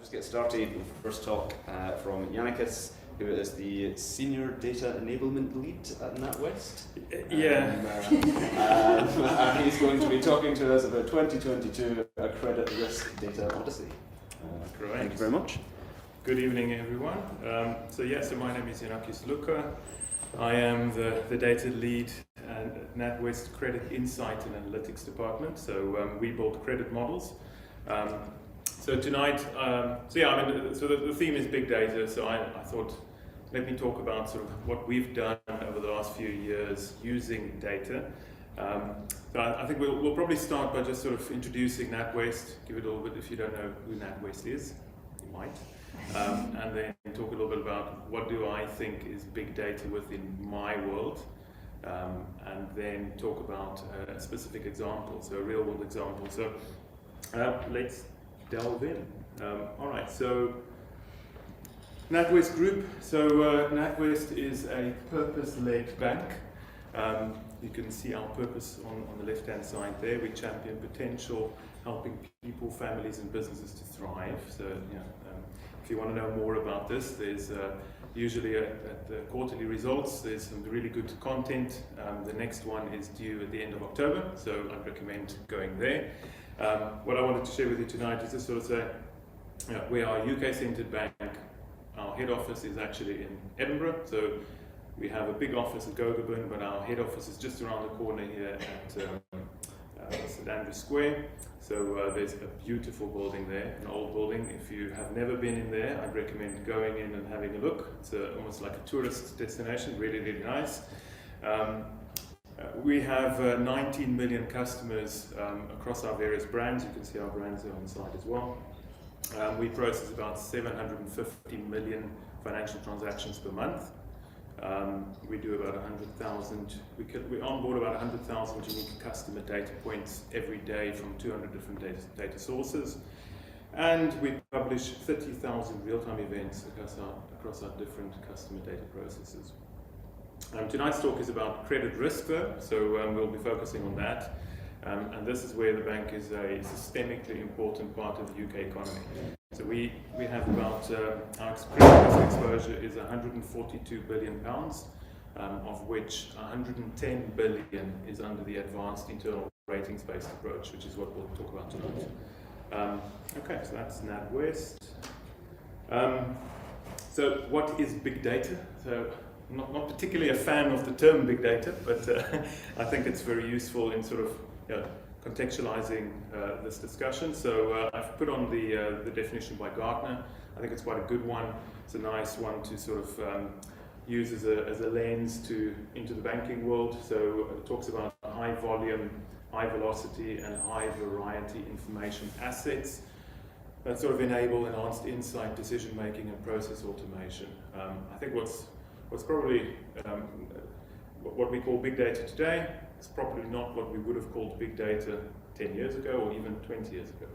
Let's get started with the first talk from Janakies, who is the Senior Data Enablement Lead at NatWest. And he's going to be talking to us about 2022 Credit Risk Data Odyssey. Great. Thank you very much. Good evening, everyone. So my name is Janakies Louca. I am the data lead at NatWest Credit Insight and Analytics Department. So we build credit models. So tonight, the theme is big data. So I thought, let me talk about sort of what we've done over the last few years using data. So I think we'll probably start by just sort of introducing NatWest, give it a little bit if you don't know who NatWest is, you might. And then talk a little bit about what do I think is big data within my world, and then talk about a specific example, so a real world example. So let's delve in. All right, so NatWest Group. So NatWest is a purpose-led bank. You can see our purpose on the left-hand side there. We champion potential, helping people, families, and businesses to thrive. So, if you want to know more about this, there's usually at the quarterly results, there's some really good content. The next one is due at the end of October, so I'd recommend going there. What I wanted to share with you tonight is to sort of say, we are a UK-centered bank. Our head office is actually in Edinburgh, so we have a big office at Gogarburn, but our head office is just around the corner here at St Andrews Square. So there's a beautiful building there, an old building. If you have never been in there, I'd recommend going in and having a look. It's almost like a tourist destination, really, really nice. We have 19 million customers across our various brands. You can see our brands are on the side as well. We process about 750 million financial transactions per month. We do about 100,000, we onboard about 100,000 unique customer data points every day from 200 different data sources. And we publish 30,000 real-time events across our different customer data processes. Tonight's talk is about credit risk though, so we'll be focusing on that. And this is where the bank is a systemically important part of the UK economy. So we have about, our credit risk exposure is £142 billion, of which 110 billion is under the advanced internal ratings-based approach, which is what we'll talk about tonight. Okay, so that's NatWest. So what is big data? So not particularly a fan of the term big data, but I think it's very useful in sort of contextualizing this discussion. So I've put on the definition by Gartner. I think it's quite a good one. It's a nice one to sort of use as a lens into the banking world. So it talks about high volume, high velocity, and high variety information assets that sort of enable enhanced insight, decision making, and process automation. I think what's probably what we call big data today is probably not what we would have called big data 10 years ago or even 20 years ago.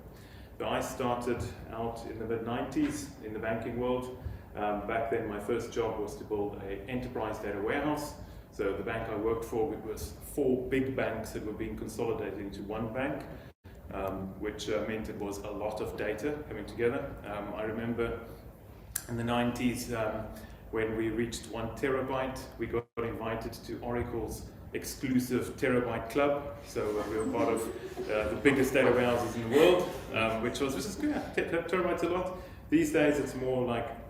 So I started out in the mid-90s in the banking world. Back then my first job was to build an enterprise data warehouse. So the bank I worked for, it was 4 big banks that were being consolidated into one bank, which meant it was a lot of data coming together. I remember in the 90s when we reached 1 terabyte, we got invited to Oracle's exclusive terabyte club. So we were part of the biggest data warehouses in the world, which is good. Terabytes a lot. These days it's more like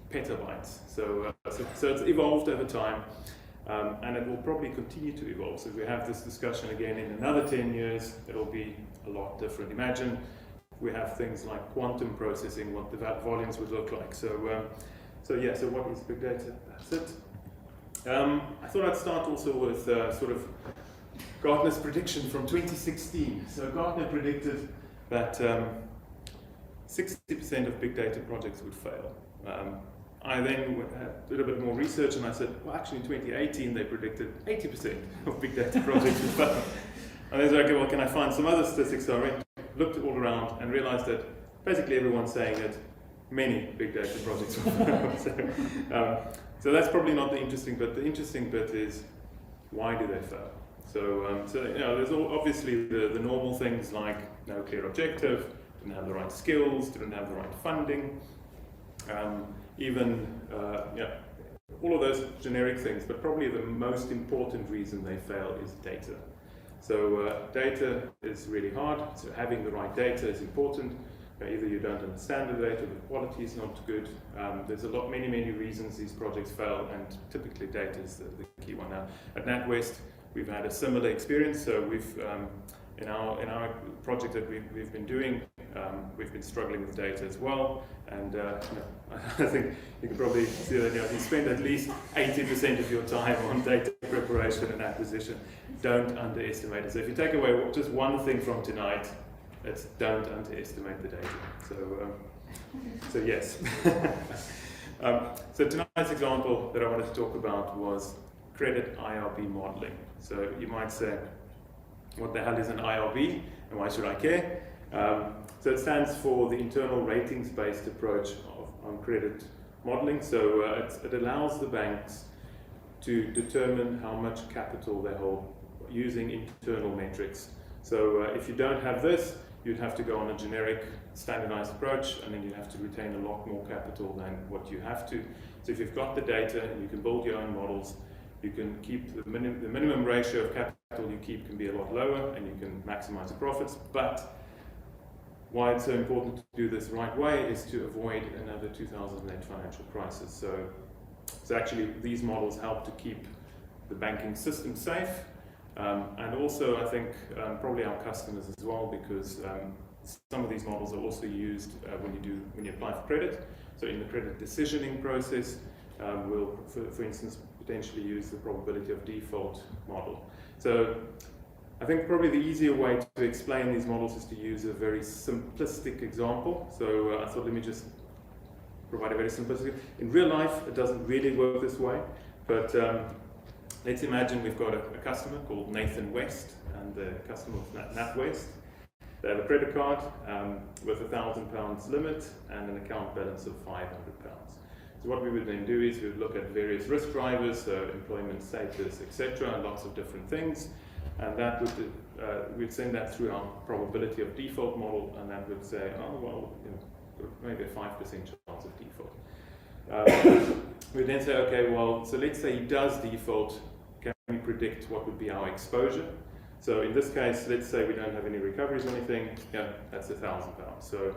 petabytes. So it's evolved over time, and it will probably continue to evolve. So if we have this discussion again in another 10 years, it'll be a lot different. Imagine we have things like quantum processing, what the volumes would look like. So what is big data? That's it. I thought I'd start also with sort of Gartner's prediction from 2016. So Gartner predicted that 60% of big data projects would fail. I then did a bit more research and I said, well, actually in 2018 they predicted 80% of big data projects would fail. And I was like, okay, well, can I find some other statistics? So I looked all around and realized that basically everyone's saying that many big data projects will fail. So that's probably not the interesting bit. The interesting bit is, why do they fail? So there's obviously the normal things like no clear objective, didn't have the right skills, didn't have the right funding, even all of those generic things. But probably the most important reason they fail is data. So data is really hard. So having the right data is important. Either you don't understand the data, the quality is not good. There's many reasons these projects fail, and typically data is the key one. Now, at NatWest, we've had a similar experience. So we've in our project that we've been doing, we've been struggling with data as well. And I think you can probably see that you spend at least 80% of your time on data preparation and acquisition. Don't underestimate it. So if you take away just one thing from tonight, it's don't underestimate the data. So yes. So tonight's example that I wanted to talk about was credit IRB modeling. So you might say, what the hell is an IRB and why should I care? So it stands for the internal ratings-based approach on credit modeling. So it allows the banks to determine how much capital they hold using internal metrics. So if you don't have this, you'd have to go on a generic standardized approach, and then you have to retain a lot more capital than what you have to. So if you've got the data and you can build your own models, you can keep the minimum ratio of capital you keep can be a lot lower, and you can maximize the profits. But why it's so important to do this the right way is to avoid another 2008 financial crisis. So actually these models help to keep the banking system safe, and also I think probably our customers as well, because some of these models are also used when you apply for credit. So in the credit decisioning process, we'll, for instance, potentially use the probability of default model. So I think probably the easier way to explain these models is to use a very simplistic example. So I thought let me just provide a very simplistic. In real life, it doesn't really work this way, but let's imagine we've got a customer called Nathan West, and the customer of NatWest. They have a credit card with £1,000 limit and an account balance of £500. So what we would then do is we would look at various risk drivers, so employment status, etc., and lots of different things. And that would we'd send that through our probability of default model, and that would say, oh well, maybe a 5% chance of default. We'd then say, okay, well, so let's say he does default. Can we predict what would be our exposure? So in this case, let's say we don't have any recoveries or anything. Yeah, that's £1,000. So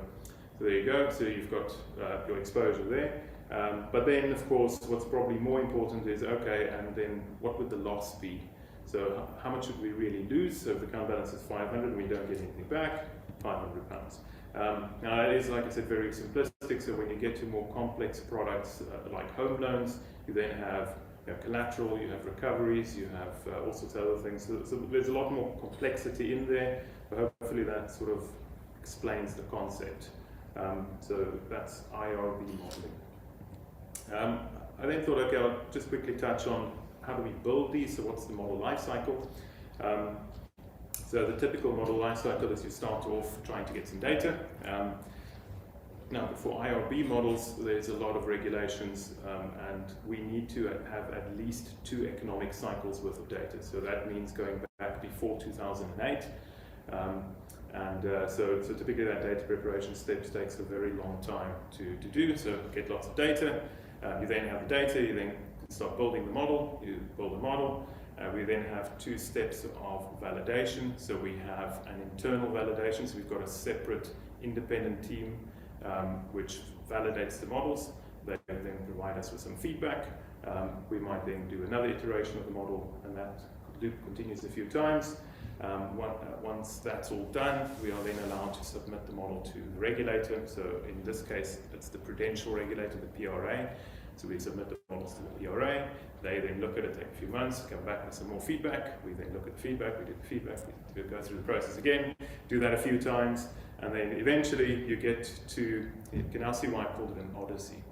there you go. So you've got your exposure there. But then, of course, what's probably more important is, okay, and then what would the loss be? So how much should we really lose? So if the account balance is 500 and we don't get anything back, £500. Now it is, like I said, very simplistic. So when you get to more complex products like home loans, you then have collateral, you have recoveries, you have all sorts of other things. So there's a lot more complexity in there, but hopefully that sort of explains the concept. So that's IRB modeling. I then thought, okay, I'll just quickly touch on how do we build these, so what's the model life cycle. So the typical model life cycle is you start off trying to get some data. Now, for IRB models, there's a lot of regulations, and we need to have at least 2 economic cycles worth of data. So that means going back before 2008. So typically that data preparation steps takes a very long time to do. So get lots of data. You then have the data, you then start building the model, you build the model. We then have 2 steps of validation. So we have an internal validation, so we've got a separate independent team which validates the models. They then provide us with some feedback. We might then do another iteration of the model, and that loop continues a few times. Once that's all done, we are then allowed to submit the model to the regulator. So in this case, it's the prudential regulator, the PRA. So we submit the models to the PRA. They then look at it, take a few months, come back with some more feedback. We then look at the feedback, we do the feedback, we go through the process again, do that a few times, and then eventually you get to, you can now see why I called it an odyssey.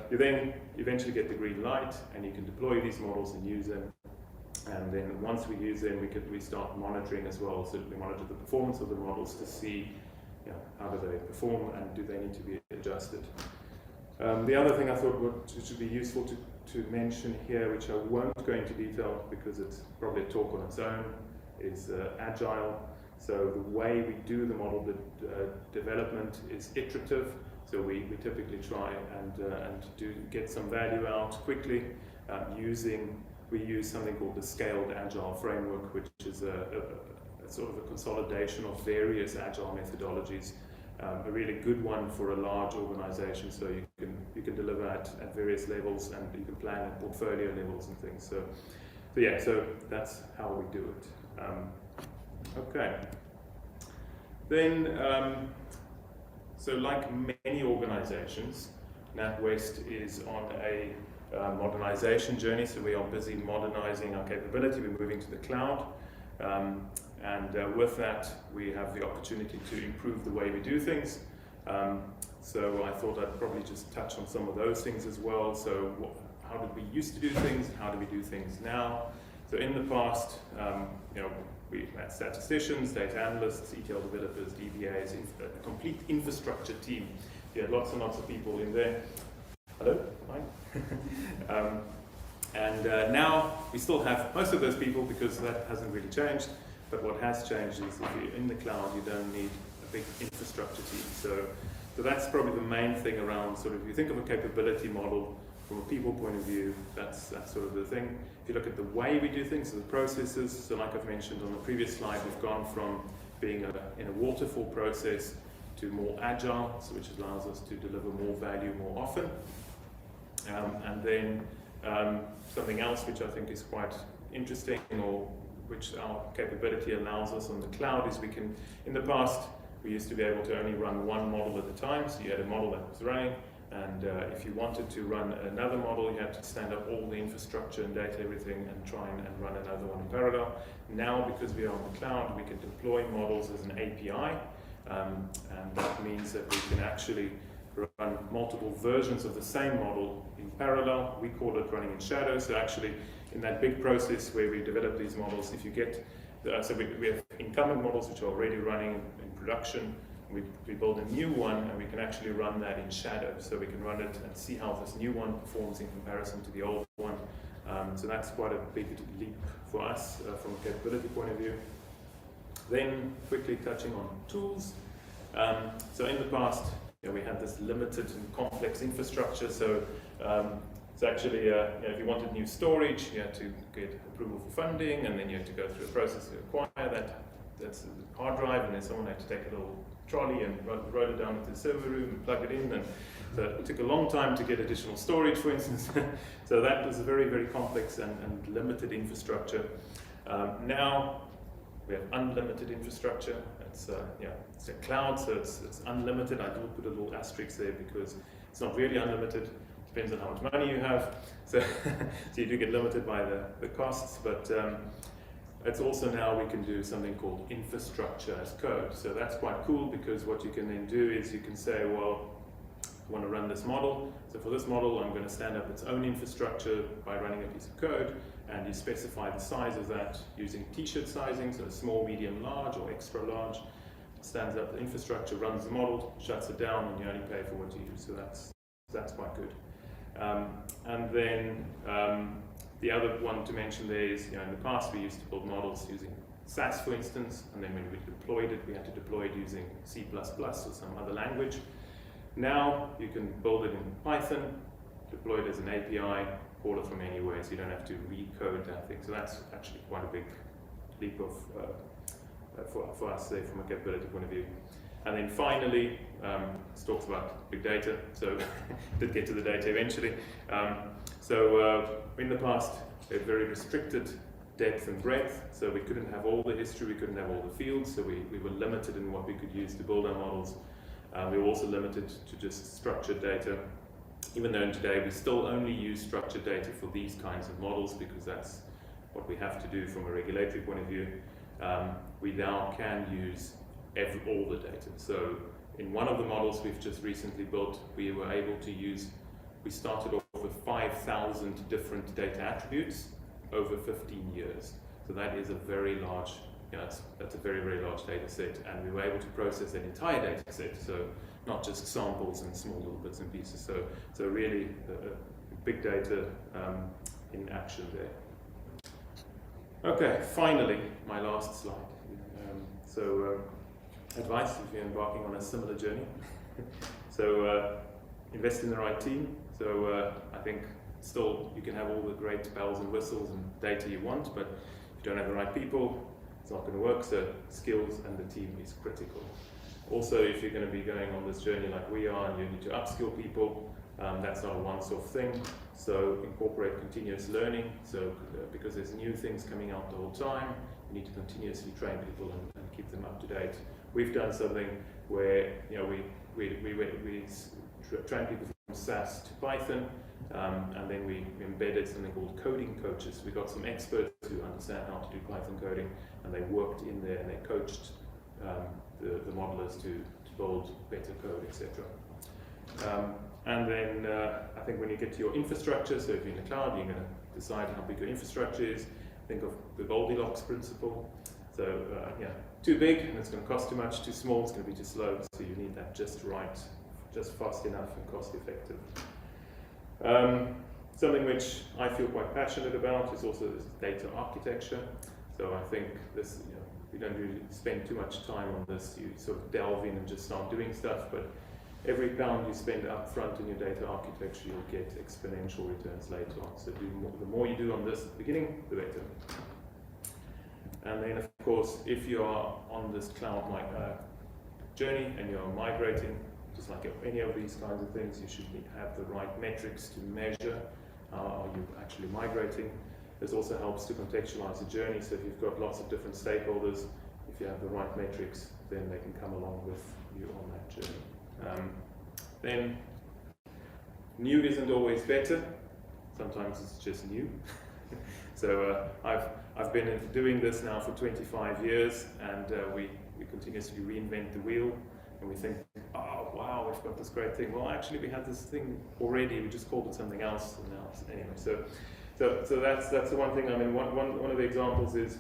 You then eventually get the green light, and you can deploy these models and use them. And then once we use them, we start monitoring as well. So we monitor the performance of the models to see how do they perform and do they need to be adjusted. The other thing I thought should be useful to mention here, which I won't go into detail because it's probably a talk on its own, is Agile. So the way we do the model development is iterative. So we typically try and get some value out quickly we use something called the Scaled Agile Framework, which is a sort of a consolidation of various agile methodologies. A really good one for a large organization, so you can deliver at various levels, and you can plan at portfolio levels and things. So that's how we do it. Okay. Then, so like many organizations, NatWest is on a modernization journey, so we are busy modernizing our capability. We're moving to the cloud, and with that we have the opportunity to improve the way we do things. So I thought I'd probably just touch on some of those things as well. So how did we used to do things, and how do we do things now? So in the past, we had statisticians, data analysts, ETL developers, DBAs, a complete infrastructure team. You had lots and lots of people in there. Hello, hi. Now we still have most of those people, because that hasn't really changed. But what has changed is if you're in the cloud, you don't need a big infrastructure team. So that's probably the main thing around sort of, if you think of a capability model from a people point of view, that's sort of the thing. If you look at the way we do things, so the processes, so like I've mentioned on the previous slide, we've gone from being in a waterfall process to more agile, so which allows us to deliver more value more often. And then something else which I think is quite interesting, or which our capability allows us on the cloud, is we can, in the past, we used to be able to only run one model at a time, so you had a model that was running, and if you wanted to run another model, you had to stand up all the infrastructure and data, everything, and try and run another one in parallel. Now, because we are on the cloud, we can deploy models as an API, and that means that we can actually run multiple versions of the same model in parallel. We call it running in shadow. So actually, in that big process where we develop these models, if you get, so we have incumbent models which are already running in production. We build a new one, and we can actually run that in shadow. So we can run it and see how this new one performs in comparison to the old one. So that's quite a big leap for us from a capability point of view. Then quickly touching on tools. So in the past, we had this limited and complex infrastructure. So it's actually, if you wanted new storage, you had to get approval for funding, and then you had to go through a process to acquire that. That's a hard drive, and then someone had to take a little trolley and roll it down into the server room and plug it in. And so it took a long time to get additional storage, for instance. So that was a very, very complex and limited infrastructure. Now we have unlimited infrastructure. It's a cloud, so it's unlimited. I do put a little asterisk there because it's not really unlimited. Depends on how much money you have. So, so you do get limited by the costs, but it's also now we can do something called infrastructure as code. So that's quite cool, because what you can then do is you can say, well, I want to run this model. So for this model, I'm going to stand up its own infrastructure by running a piece of code, and you specify the size of that using t-shirt sizing, so small, medium, large, or extra large. It stands up the infrastructure, runs the model, shuts it down, and you only pay for what you use. So that's quite good. And then the other one to mention there is, in the past we used to build models using SAS, for instance, and then when we deployed it, we had to deploy it using C++ or some other language. Now you can build it in Python, deploy it as an API, call it from anywhere, so you don't have to recode that thing. So that's actually quite a big leap of for us there from a capability point of view. And then finally, this talks about big data, so did get to the data eventually. In the past, we had very restricted depth and breadth, so we couldn't have all the history, we couldn't have all the fields, so we were limited in what we could use to build our models. We were also limited to just structured data, even though today we still only use structured data for these kinds of models, because that's what we have to do from a regulatory point of view. We now can use all the data. So in one of the models we've just recently built, we were able to use, we started off with 5,000 different data attributes over 15 years. So that is a very large, that's a very, very large data set, and we were able to process an entire data set, so not just samples and small little bits and pieces. So really big data in action there. Okay, finally, my last slide. So advice if you're embarking on a similar journey. So invest in the right team. So I think still you can have all the great bells and whistles and data you want, but if you don't have the right people, it's not going to work. So skills and the team is critical. Also, if you're going to be going on this journey like we are, and you need to upskill people, that's not a once-off thing. So incorporate continuous learning. So because there's new things coming out the whole time, you need to continuously train people and keep them up to date. We've done something where we train people from SAS to Python, and then we embedded something called coding coaches. We got some experts who understand how to do Python coding, and they worked in there and they coached the modelers to build better code, etc. And then I think when you get to your infrastructure, so if you're in the cloud, you're going to decide how big your infrastructure is. Think of the Goldilocks principle. So too big and it's going to cost too much, too small, it's going to be too slow. So you need that just right, just fast enough and cost effective. Something which I feel quite passionate about is also this data architecture. So I think this, we don't really spend too much time on this. You sort of delve in and just start doing stuff, but every pound you spend up front in your data architecture, you'll get exponential returns later on. So the more you do on this at the beginning, the better. And then, of course, if you are on this cloud journey and you're migrating, just like any of these kinds of things, you should have the right metrics to measure how you're actually migrating. This also helps to contextualize the journey. So if you've got lots of different stakeholders, if you have the right metrics, then they can come along with you on that journey. Then, new isn't always better. Sometimes it's just new. So I've been doing this now for 25 years, and we continuously reinvent the wheel, and we think, oh wow, we've got this great thing. Well, actually, we had this thing already. We just called it something else, and now it's, anyway. So that's the one thing. I mean, one of the examples is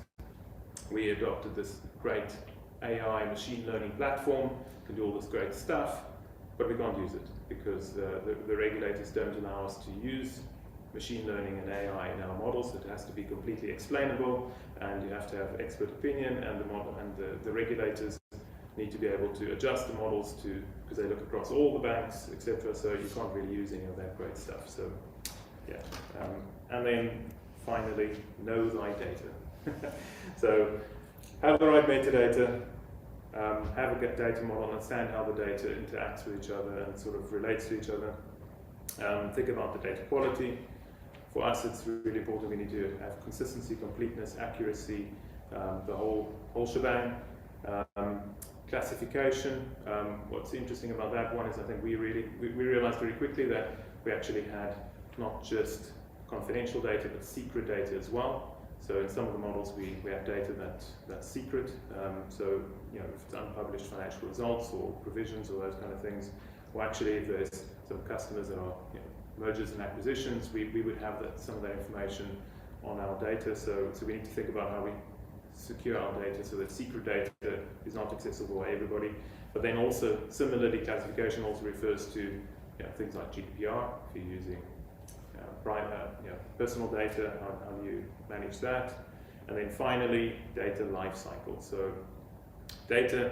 we adopted this great AI machine learning platform, can do all this great stuff, but we can't use it because the regulators don't allow us to use machine learning and AI in our models. It has to be completely explainable, and you have to have expert opinion, and the model and the regulators need to be able to adjust the models because they look across all the banks, etc. So you can't really use any of that great stuff. So yeah, and then finally, know thy data. So have the right metadata. Have a good data model, understand how the data interacts with each other and sort of relates to each other. Think about the data quality. For us, it's really important. We need to have consistency, completeness, accuracy, the whole shebang. Classification. What's interesting about that one is I think we realized very quickly that we actually had not just confidential data, but secret data as well. So in some of the models, we have data that's secret. So if it's unpublished financial results or provisions or those kind of things, or actually if there's some customers that are mergers and acquisitions, we would have some of that information on our data. So we need to think about how we secure our data so that secret data is not accessible by everybody. But then also, similarly, classification also refers to things like GDPR. If you're using personal data, how do you manage that? And then finally, data lifecycle. So data,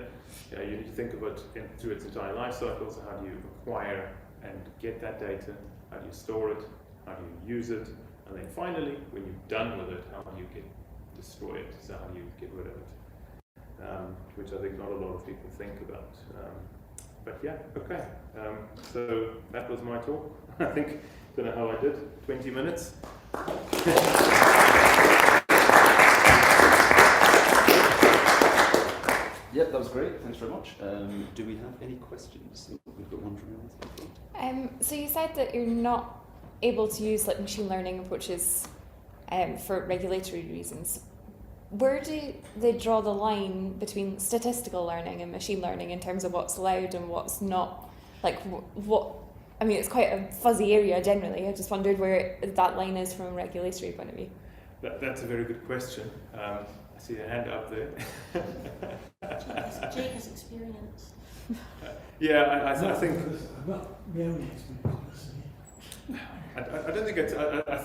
you need to think of it through its entire life cycle. So how do you acquire and get that data? How do you store it? How do you use it? And then finally, when you're done with it, how do you destroy it? So how do you get rid of it? Which I think not a lot of people think about. But yeah, okay. So that was my talk. I think, don't know how I did, 20 minutes. Yep, that was great. Thanks very much. Do we have any questions? We've got one from So you said that you're not able to use machine learning approaches for regulatory reasons. Where do they draw the line between statistical learning and machine learning in terms of what's allowed and what's not? I mean, it's quite a fuzzy area generally. I just wondered where that line is from a regulatory point of view. That's a very good question. I see a hand up there. Jake has experience. Yeah, I think. Well, my own experience. I don't think it's. I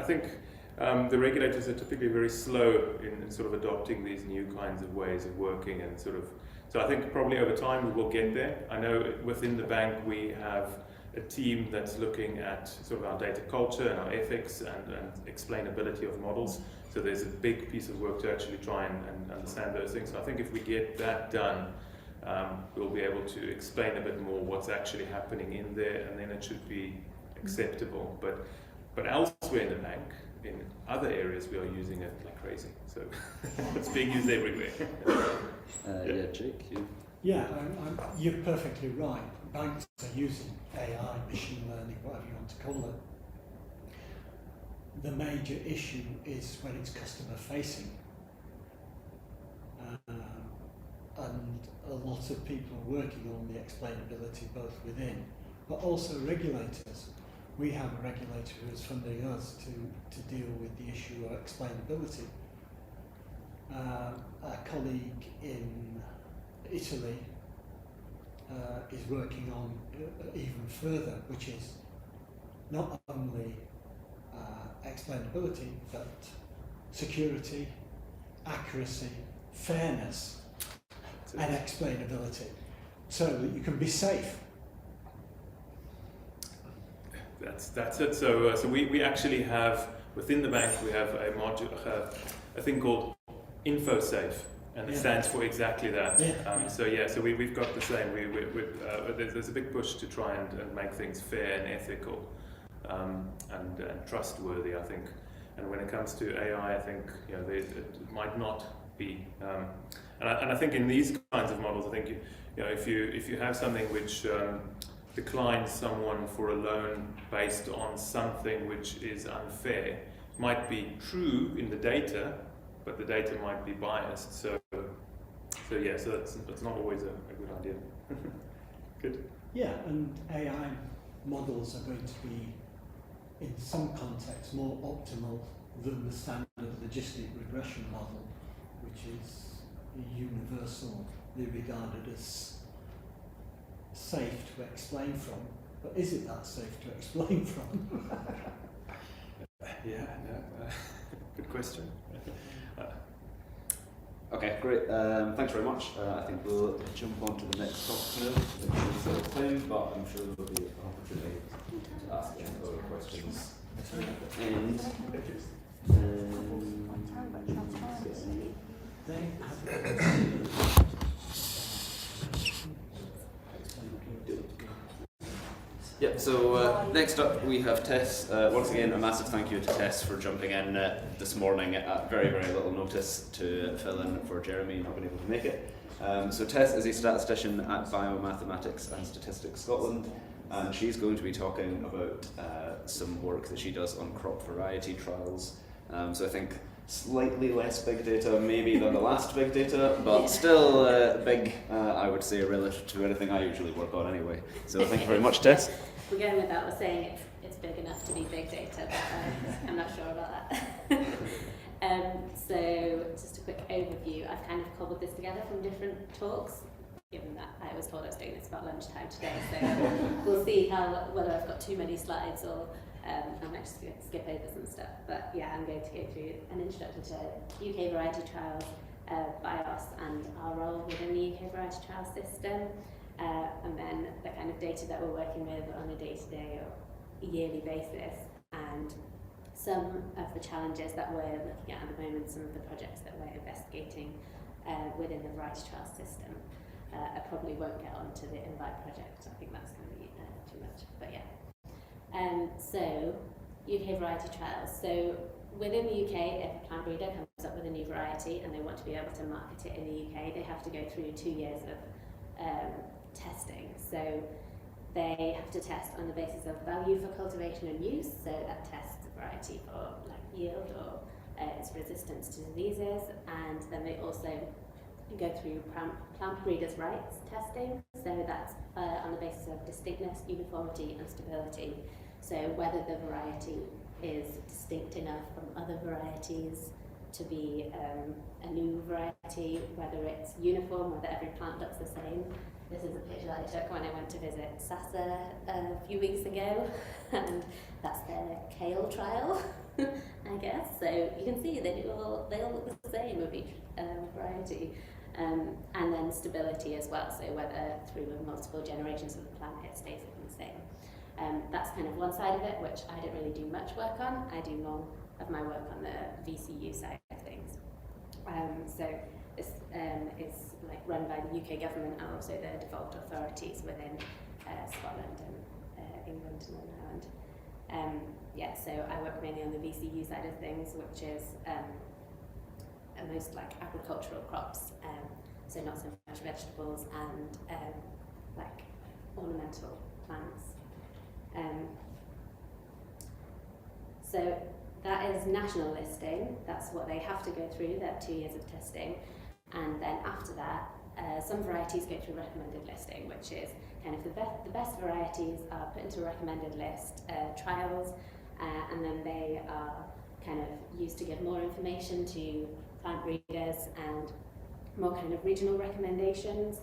think the regulators are typically very slow in sort of adopting these new kinds of ways of working and sort of, so I think probably over time we will get there. I know within the bank we have a team that's looking at sort of our data culture and our ethics and explainability of models. So there's a big piece of work to actually try and understand those things. So I think if we get that done, we'll be able to explain a bit more what's actually happening in there, and then it should be acceptable. But elsewhere in the bank, in other areas, we are using it like crazy. So it's being used everywhere. Yeah, Jake, you. Yeah, you're perfectly right. Banks are using AI, machine learning, whatever you want to call it. The major issue is when it's customer facing. And a lot of people are working on the explainability both within, but also regulators. We have a regulator who is funding us to deal with the issue of explainability. A colleague in Italy is working on even further, which is not only explainability, but security, accuracy, fairness, and explainability, so that you can be safe. That's it. So we actually have within the bank we have a module, a thing called InfoSafe, and it stands for exactly that. So we've got the same. There's a big push to try and make things fair and ethical and trustworthy, I think. And when it comes to AI, I think it might not be. And I think in these kinds of models, I think if you have something which declines someone for a loan based on something which is unfair, might be true in the data, but the data might be biased. So that's not always a good idea. Good. Yeah, and AI models are going to be, in some contexts, more optimal than the standard logistic regression model, which is universally regarded as safe to explain from. But is it that safe to explain from? Good question. Okay, great. Thanks very much. I think we'll jump on to the next topic now. Time, but I'm sure there'll be an opportunity to ask other questions. And yep, so next up we have Tess. Once again, a massive thank you to Tess for jumping in this morning at very, very little notice to fill in for Jeremy not being able to make it. So Tess is a statistician at Biomathematics and Statistics Scotland, and she's going to be talking about some work that she does on crop variety trials. So I think slightly less big data maybe than the last big data, but still big, I would say, relative to anything I usually work on anyway. So thank you very much, Tess. We're going without saying it's big enough to be big data, but I'm not sure about that. So just a quick overview. I've kind of cobbled this together from different talks, given that I was told I was doing this about lunchtime today, so we'll see whether I've got too many slides or I might just skip over some stuff. But yeah, I'm going to go through an introduction to UK variety trials, BIOS, and our role within the UK variety trial system, and then the kind of data that we're working with on a day-to-day or yearly basis, and some of the challenges that we're looking at the moment, some of the projects that we're investigating within the variety trial system. I probably won't get on to the invite project. I think that's going to be too much, but yeah. So, UK variety trials. So, within the UK, if a plant breeder comes up with a new variety and they want to be able to market it in the UK, they have to go through 2 years of testing. So, they have to test on the basis of value for cultivation and use. So, that tests the variety for like yield or its resistance to diseases, and then they also go through plant breeders' rights testing. So that's on the basis of distinctness, uniformity, and stability. So whether the variety is distinct enough from other varieties to be a new variety, whether it's uniform, whether every plant looks the same, this is a picture that I took when I went to visit Sasa a few weeks ago, and that's their kale trial, I guess. So you can see they all look the same of each variety. And then stability as well, so whether through multiple generations of the plant it stays the same. That's kind of one side of it, which I don't really do much work on. I do more of my work on the VCU side of things. So this is like run by the UK government and also the devolved authorities within Scotland and England and Northern Ireland. Yeah, so I work mainly on the VCU side of things, which is most like agricultural crops, so not so much vegetables and like ornamental plants. So that is national listing. That's what they have to go through. They have 2 years of testing, and then after that, some varieties go through recommended listing, which is kind of the best varieties are put into a recommended list trials, and then they are kind of used to give more information to plant breeders and more kind of regional recommendations.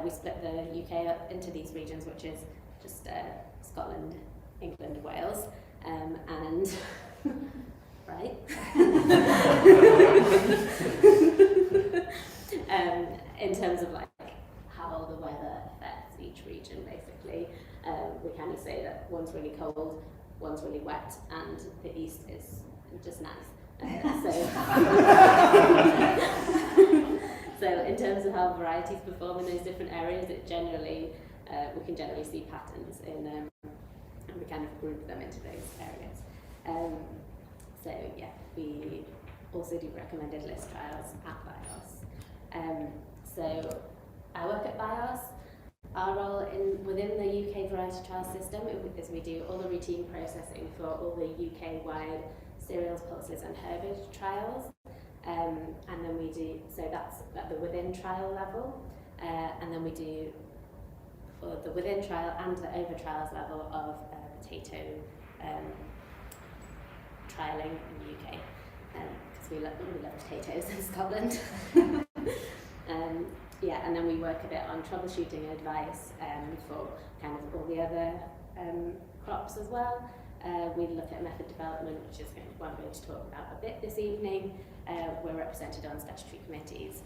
We split the UK up into these regions, which is just Scotland, England, Wales, and right. In terms of like how the weather affects each region, basically, we kind of say that one's really cold, one's really wet, and the east is just nice. So in terms of how varieties perform in those different areas, it generally we can generally see patterns in, and we kind of group them into those areas. So yeah, we also do recommended list trials at BIOS. So I work at BIOS. Our role within the UK variety trial system is we do all the routine processing for all the UK-wide cereals, pulses and herbage trials, and then we do, so that's at the within trial level, and then we do for the within trial and the over trials level of potato trialling in the UK, because we love potatoes in Scotland. Yeah, and then we work a bit on troubleshooting advice for kind of all the other crops as well. We look at method development, which is kind of one we're going to talk about a bit this evening. We're represented on statutory committees.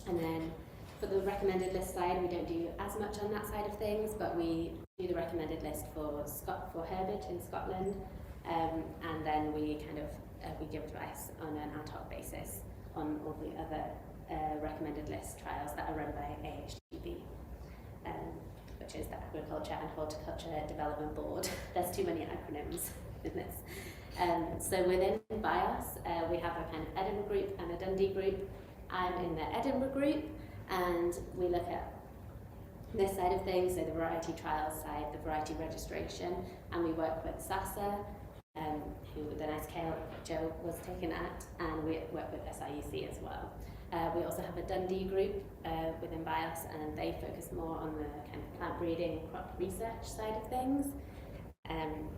And then for the recommended list side, we don't do as much on that side of things, but we do the recommended list for herbage in Scotland, and then we kind of we give advice on an ad hoc basis on all the other recommended list trials that are run by AHDB. Which is the Agriculture and Horticulture Development Board. There's too many acronyms in this. So within BIOS, we have a kind of Edinburgh group and a Dundee group. I'm in the Edinburgh group, and we look at this side of things, so the variety trials side, the variety registration, and we work with SASA, who the nice kale Joe was taken at, and we work with SIUC as well. We also have a Dundee group within BIOS, and they focus more on the kind of plant breeding and crop research side of things. And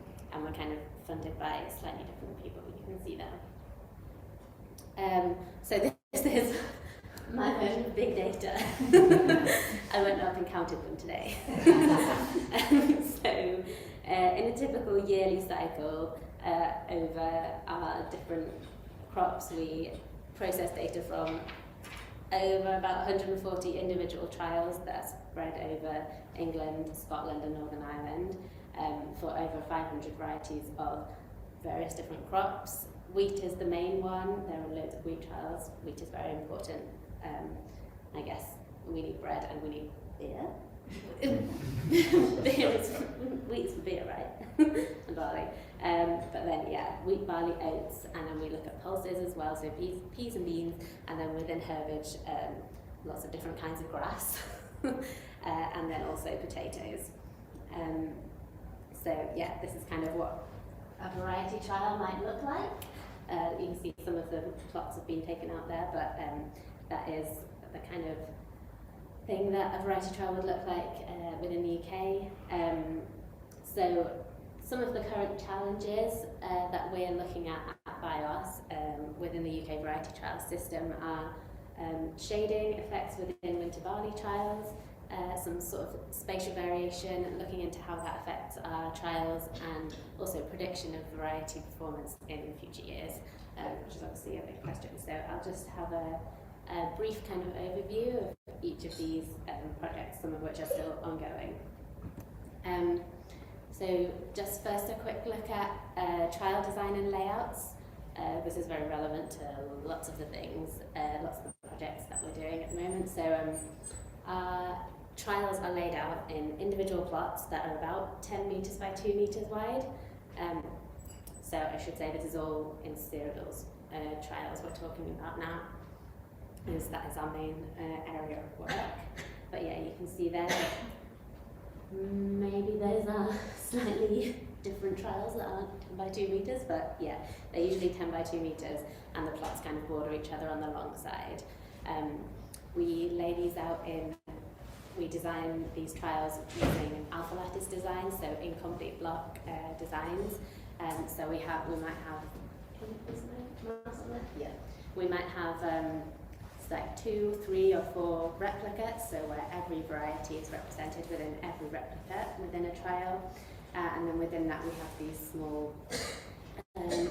we're kind of funded by slightly different people, you can see there. So this is my version of big data. I went up and counted them today. So in a typical yearly cycle, over our different crops, we process data from over about 140 individual trials that are spread over England, Scotland and Northern Ireland, for over 500 varieties of various different crops. Wheat is the main one. There are loads of wheat trials. Wheat is very important. I guess we need bread and we need beer. Wheat's for beer, right? And barley. But then, yeah, wheat, barley, oats, and then we look at pulses as well, so peas and beans, and then within herbage, lots of different kinds of grass, and then also potatoes. So, yeah, this is kind of what a variety trial might look like. You can see some of the plots have been taken out there, but that is the kind of thing that a variety trial would look like within the UK. So some of the current challenges that we're looking at BIOS within the UK variety trial system are shading effects within winter barley trials. some sort of spatial variation, looking into how that affects our trials, and also prediction of variety performance in future years, which is obviously a big question. So I'll just have a brief kind of overview of each of these projects, some of which are still ongoing. So just first a quick look at trial design and layouts. This is very relevant to lots of the things, lots of the projects that we're doing at the moment. So our trials are laid out in individual plots that are about 10 metres by 2 metres wide. So I should say this is all in Cyrodiil's trials we're talking about now. That is our main area of work. But yeah, you can see there, maybe those are slightly different trials that aren't 10 by 2 metres, but yeah, they're usually 10 by 2 metres, and the plots kind of border each other on the long side. We lay these out we design these trials using an alpha lattice design, so incomplete block designs. So we might have, we might have like 2, 3 or 4 replicates, so where every variety is represented within every replicate within a trial, and then within that we have these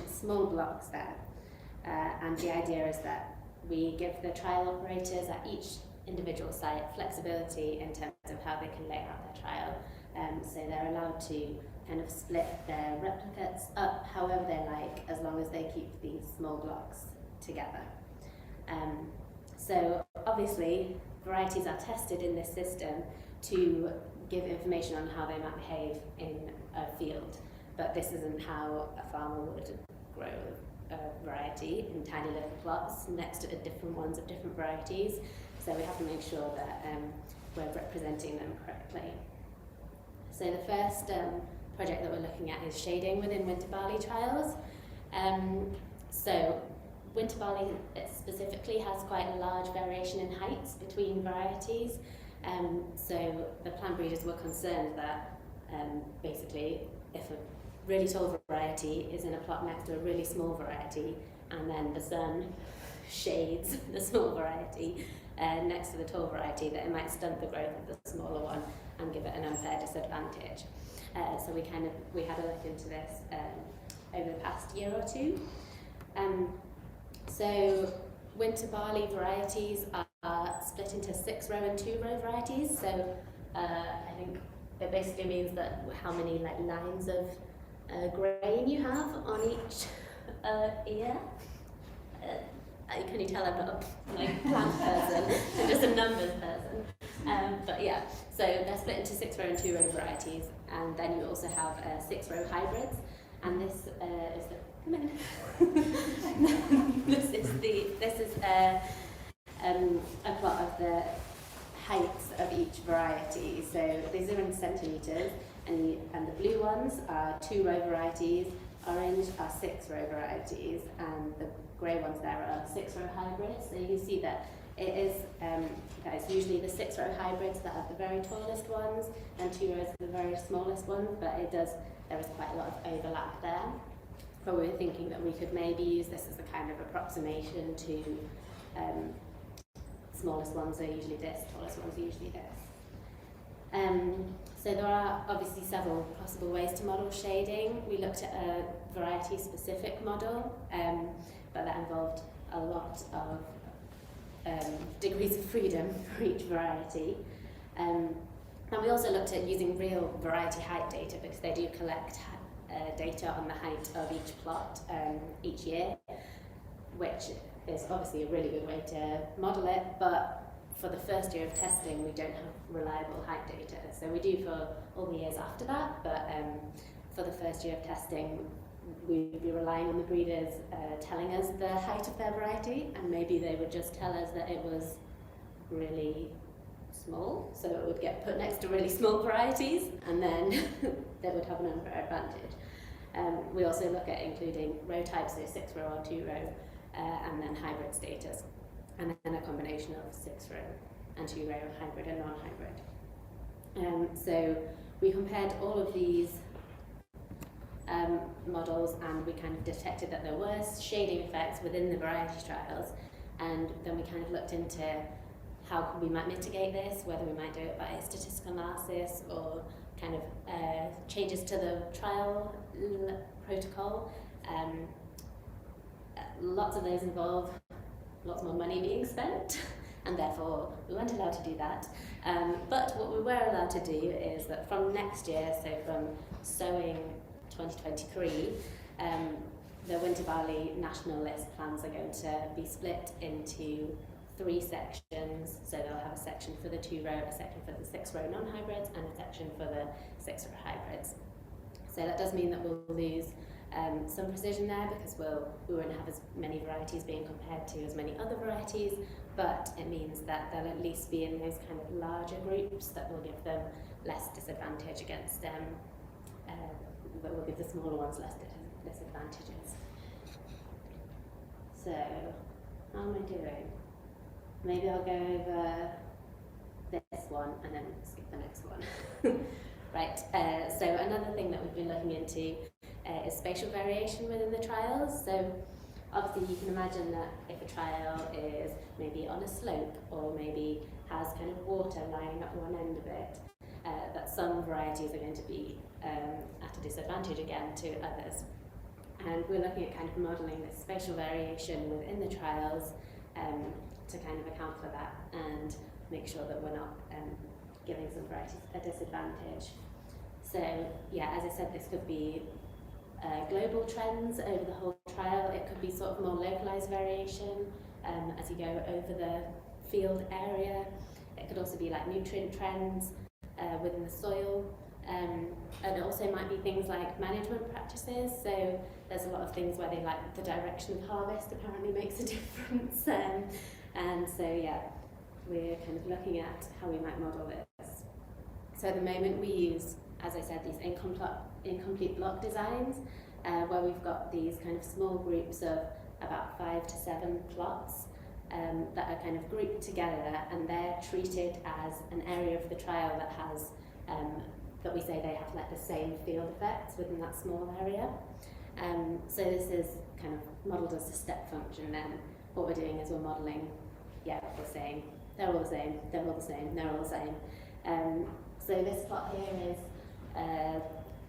small blocks there. And the idea is that we give the trial operators at each individual site flexibility in terms of how they can lay out their trial. So they're allowed to kind of split their replicates up however they like, as long as they keep these small blocks together. So obviously varieties are tested in this system to give information on how they might behave in a field, but this isn't how a farmer would grow a variety in tiny little plots next to different ones of different varieties. So we have to make sure that we're representing them correctly. So the first project that we're looking at is shading within winter barley trials. So winter barley specifically has quite a large variation in heights between varieties. So the plant breeders were concerned that basically if a really tall variety is in a plot next to a really small variety, and then the sun shades the small variety next to the tall variety, that it might stunt the growth of the smaller one and give it an unfair disadvantage. So we had a look into this over the past year or two. So winter barley varieties are split into 6-row and 2-row varieties. So I think it basically means that how many lines of grain you have on each ear. Can you tell I'm not a plant person, I'm just a numbers person. But yeah, so they're split into 6-row and 2-row varieties, and then you also have 6-row hybrids, and this is the come in. this is a plot of the heights of each variety. So these are in centimetres, and the blue ones are 2-row varieties, orange are 6-row varieties, and the grey ones there are 6-row hybrids. So you can see that it is that it's usually the 6-row hybrids that are the very tallest ones, and 2 rows are the very smallest ones, but there is quite a lot of overlap there. But we were thinking that we could maybe use this as a kind of approximation to smallest ones are usually this, tallest ones are usually this. So there are obviously several possible ways to model shading. We looked at a variety-specific model, but that involved a lot of degrees of freedom for each variety. And we also looked at using real variety height data, because they do collect data on the height of each plot each year, which is obviously a really good way to model it, but for the first year of testing we don't have reliable height data. So we do for all the years after that, but for the first year of testing we'd be relying on the breeders telling us the height of their variety, and maybe they would just tell us that it was really small, so it would get put next to really small varieties, and then they would have an unfair advantage. We also look at including row types, so 6-row or 2-row, and then hybrid status, and then a combination of 6-row and 2-row, hybrid and non-hybrid. So we compared all of these models, and we kind of detected that there were shading effects within the variety trials, and then we kind of looked into how we might mitigate this, whether we might do it by statistical analysis or kind of changes to the trial protocol. Lots of those involve lots more money being spent, and therefore we weren't allowed to do that. But what we were allowed to do is that from next year, so from sowing 2023, the Winter Valley National List plans are going to be split into 3 sections. So they'll have a section for the 2-row, a section for the 6-row non-hybrids, and a section for the 6-row hybrids. So that does mean that we'll lose some precision there, because we won't have as many varieties being compared to as many other varieties, but it means that they'll at least be in those kind of larger groups that will give them less disadvantage against that will give the smaller ones less disadvantages. So, how am I doing? Maybe I'll go over this one and then skip the next one. Right, so another thing that we've been looking into is spatial variation within the trials. So obviously you can imagine that if a trial is maybe on a slope or maybe has kind of water lying at one end of it, that some varieties are going to be at a disadvantage again to others. And we're looking at kind of modelling this spatial variation within the trials to kind of account for that and make sure that we're not giving some varieties a disadvantage. So yeah, as I said, this could be global trends over the whole trial. It could be sort of more localised variation as you go over the field area. It could also be like nutrient trends within the soil. And it also might be things like management practices. So there's a lot of things where they like the direction of harvest apparently makes a difference. And so yeah, we're kind of looking at how we might model this. So at the moment we use, as I said, these incomplete block designs where we've got these kind of small groups of about 5 to 7 plots that are kind of grouped together, and they're treated as an area of the trial that has that we say they have like the same field effects within that small area. So this is kind of modelled as a step function. Then what we're doing is we're modelling, yeah, we're saying they're all the same, they're all the same, they're all the same. So this plot here is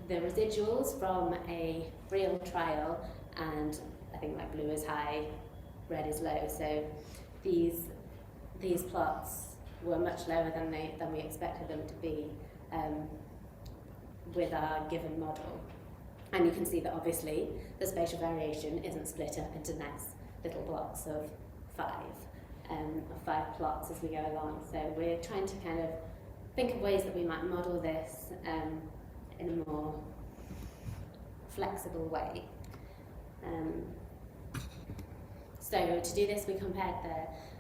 the residuals from a real trial, and I think like blue is high, red is low. So these plots were much lower than we expected them to be with our given model. And you can see that obviously the spatial variation isn't split up into nice little blocks of 5 plots as we go along. So we're trying to kind of think of ways that we might model this in a more flexible way. So to do this, we compared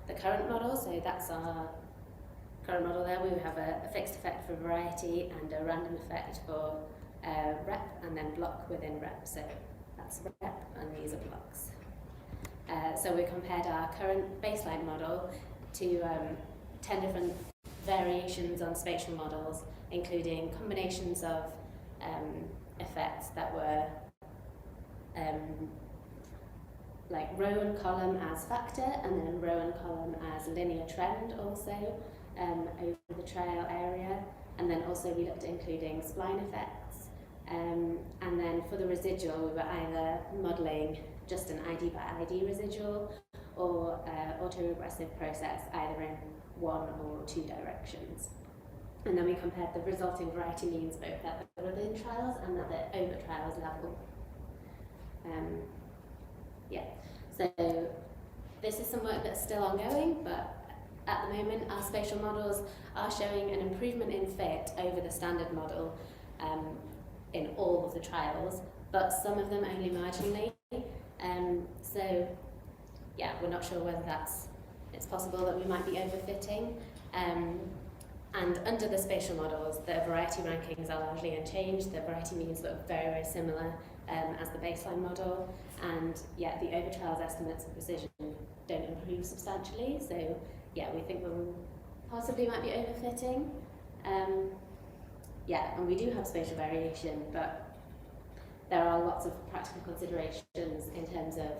the current model. So that's our current model there. We have a fixed effect for variety and a random effect for rep, and then block within rep. So that's rep, and these are blocks. So we compared our current baseline model to 10 different variations on spatial models, including combinations of effects that were like row and column as factor, and then row and column as linear trend also over the trial area. And then also we looked at including spline effects. And then for the residual, we were either modelling just an ID by ID residual or autoregressive process, either in 1 or 2 directions. And then we compared the resulting variety means both at the within trials and at the over trials level. Yeah, so this is some work that's still ongoing, but at the moment our spatial models are showing an improvement in fit over the standard model in all of the trials, but some of them only marginally. So yeah, we're not sure whether it's possible that we might be overfitting. And under the spatial models, the variety rankings are largely unchanged. The variety means look very, very similar as the baseline model. And yeah, the over trials estimates of precision don't improve substantially. So yeah, we think we possibly might be overfitting. Yeah, and we do have spatial variation, but there are lots of practical considerations in terms of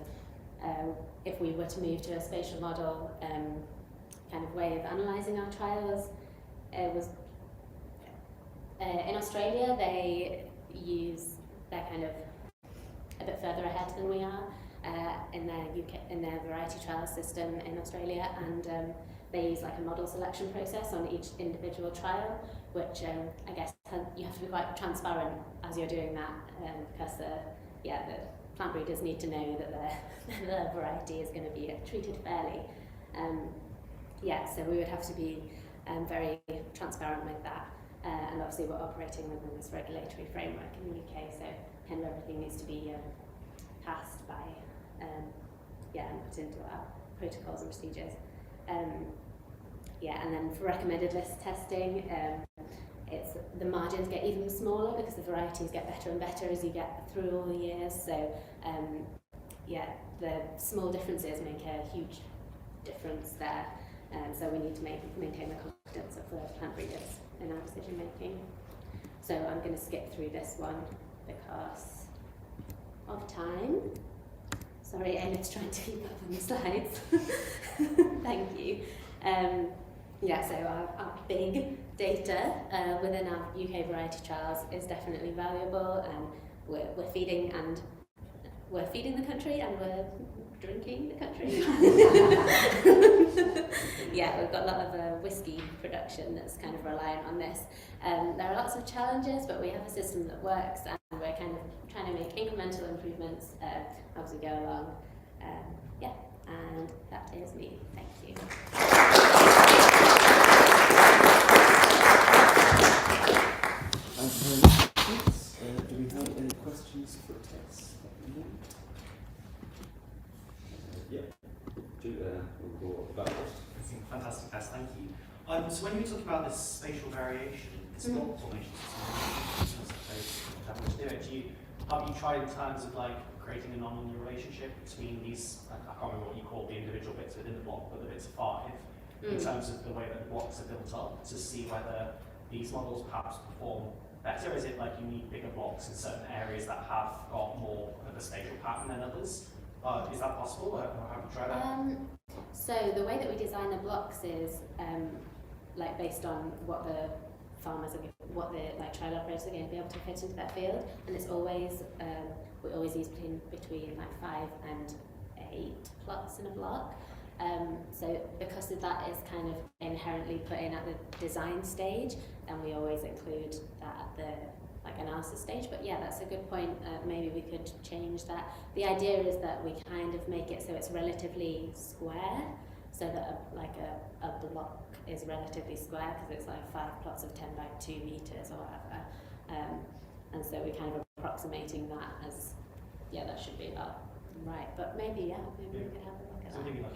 if we were to move to a spatial model kind of way of analysing our trials was in Australia. They're kind of a bit further ahead than we are in their variety trial system in Australia, and they use like a model selection process on each individual trial, which I guess you have to be quite transparent as you're doing that, because the plant breeders need to know that their variety is going to be treated fairly. So we would have to be very transparent with that, and obviously we're operating within this regulatory framework in the UK, so kind of everything needs to be passed by and put into our protocols and procedures. And then for recommended list testing, the margins get even smaller because the varieties get better and better as you get through all the years. So the small differences make a huge difference there. So we need to maintain the confidence of the plant breeders in our decision making. So I'm going to skip through this one because of time. Sorry, Ailith's trying to keep up on the slides. Thank you. So our big data within our UK variety trials is definitely valuable, and we're feeding the country and we're drinking the country. We've got a lot of whiskey production that's kind of reliant on this. There are lots of challenges, but we have a system that works, and we're kind of trying to make incremental improvements as we go along. And that is me. Thank you. Do we have any questions for Tess? We'll go backwards. Fantastic, Tess, thank you. So when you were talking about this spatial variation, this block formation system, have you tried in terms of like creating a non-linear relationship between these, I can't remember what you call the individual bits within the block, but the bits of 5, in terms of the way that the blocks are built up, to see whether these models perhaps perform better? Is it like you need bigger blocks in certain areas that have got more of a spatial pattern than others? Is that possible, or have you tried that? So the way that we design the blocks is like based on what the farmers what the trial operators are going to be able to fit into that field, and it's always we always use between like 5 and 8 plots in a block. So because of that is kind of inherently put in at the design stage, and we always include that at the analysis stage. But yeah, that's a good point. Maybe we could change that. The idea is that we kind of make it so it's relatively square, so that a block is relatively square, because it's like 5 plots of 10 by 2 meters or whatever. And so we're kind of approximating that as, that should be about right. But maybe we could have a look at that. So thinking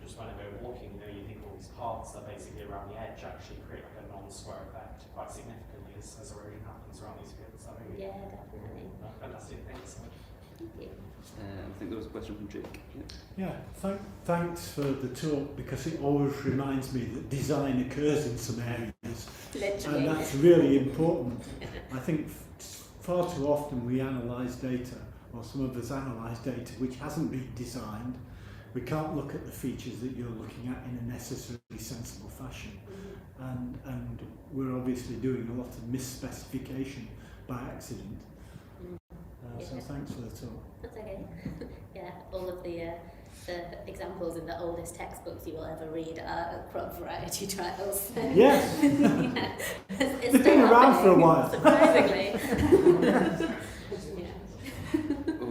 just when I go walking, you think all these paths that basically around the edge actually create like a non-square effect quite significantly as erosion happens around these fields. Yeah, definitely. Fantastic, thank you so much. Thank you. I think there was a question from Jake. Thanks for the talk, because it always reminds me that design occurs in some areas. Literally. And that's really important. I think far too often we analyse data, or some of us analyse data which hasn't been designed. We can't look at the features that you're looking at in a necessarily sensible fashion. And we're obviously doing a lot of misspecification by accident. So thanks for the talk. That's okay. All of the examples in the oldest textbooks you will ever read are crop variety trials. Yes. It's They've been around for a while. Surprisingly.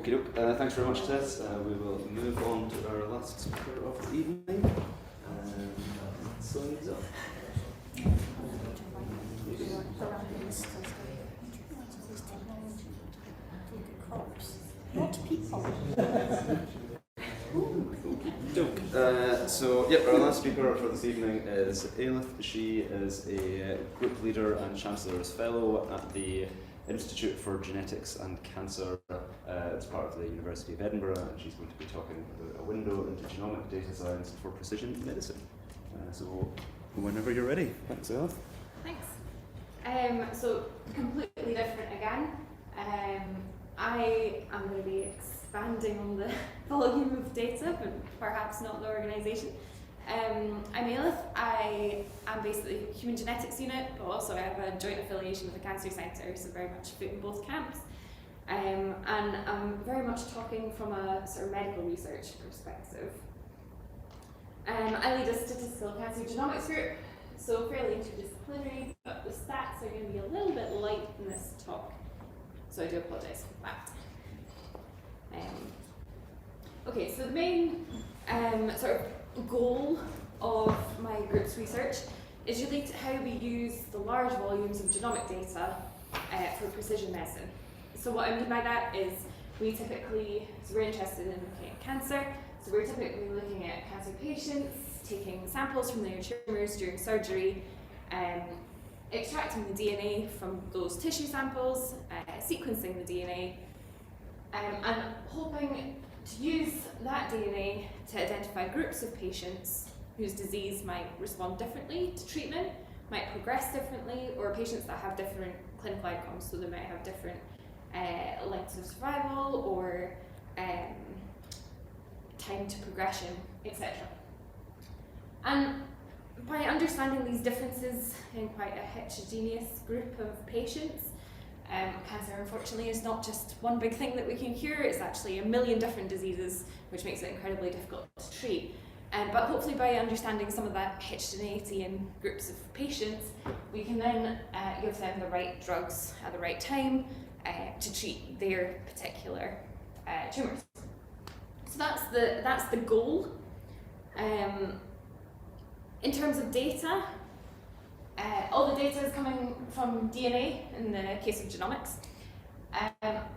Okay, thanks very much, Tess. We will move on to our last speaker of the evening. Slides up. Not people. Our last speaker for this evening is Ailith. She is a group leader and Chancellor's Fellow at the Institute for Genetics and Cancer. It's part of the University of Edinburgh, and she's going to be talking about a window into genomic data science for precision medicine. So whenever you're ready. Thanks, Ailith. Thanks. So completely different again. I am going to be expanding on the volume of data, but perhaps not the organisation. I'm Ailith. I am basically a human genetics unit, but also I have a joint affiliation with the Cancer Centre, so very much fit in both camps. And I'm very much talking from a sort of medical research perspective. I lead a statistical cancer genomics group, so fairly interdisciplinary, but the stats are going to be a little bit light in this talk, so I do apologise for that. Okay, so the main sort of goal of my group's research is really to how we use the large volumes of genomic data for precision medicine. So what I mean by that is we're interested in looking at cancer, so we're typically looking at cancer patients, taking samples from their tumours during surgery, extracting the DNA from those tissue samples, sequencing the DNA, and hoping to use that DNA to identify groups of patients whose disease might respond differently to treatment, might progress differently, or patients that have different clinical outcomes, so they might have different lengths of survival or time to progression, etc. And by understanding these differences in quite a heterogeneous group of patients, cancer unfortunately is not just one big thing that we can cure, it's actually a million different diseases, which makes it incredibly difficult to treat. But hopefully by understanding some of that heterogeneity in groups of patients, we can then give them the right drugs at the right time to treat their particular tumours. So that's the goal. In terms of data, all the data is coming from DNA in the case of genomics.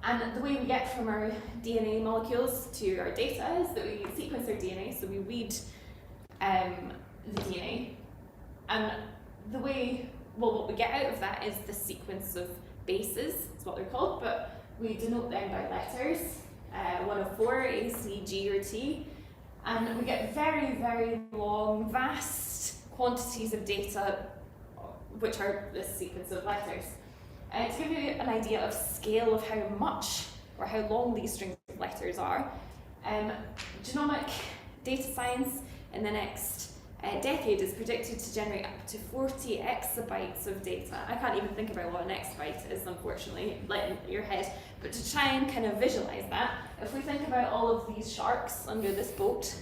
And the way we get from our DNA molecules to our data is that we sequence our DNA, so we read the DNA. And what we get out of that is the sequence of bases, is what they're called, but we denote them by letters, one of four, A, C, G, or T. And we get very, very long, vast quantities of data, which are this sequence of letters. To give you an idea of scale of how much or how long these strings of letters are, genomic data science in the next decade is predicted to generate up to 40 exabytes of data. I can't even think about what an exabyte is, unfortunately, like in your head, but to try and kind of visualize that, if we think about all of these sharks under this boat,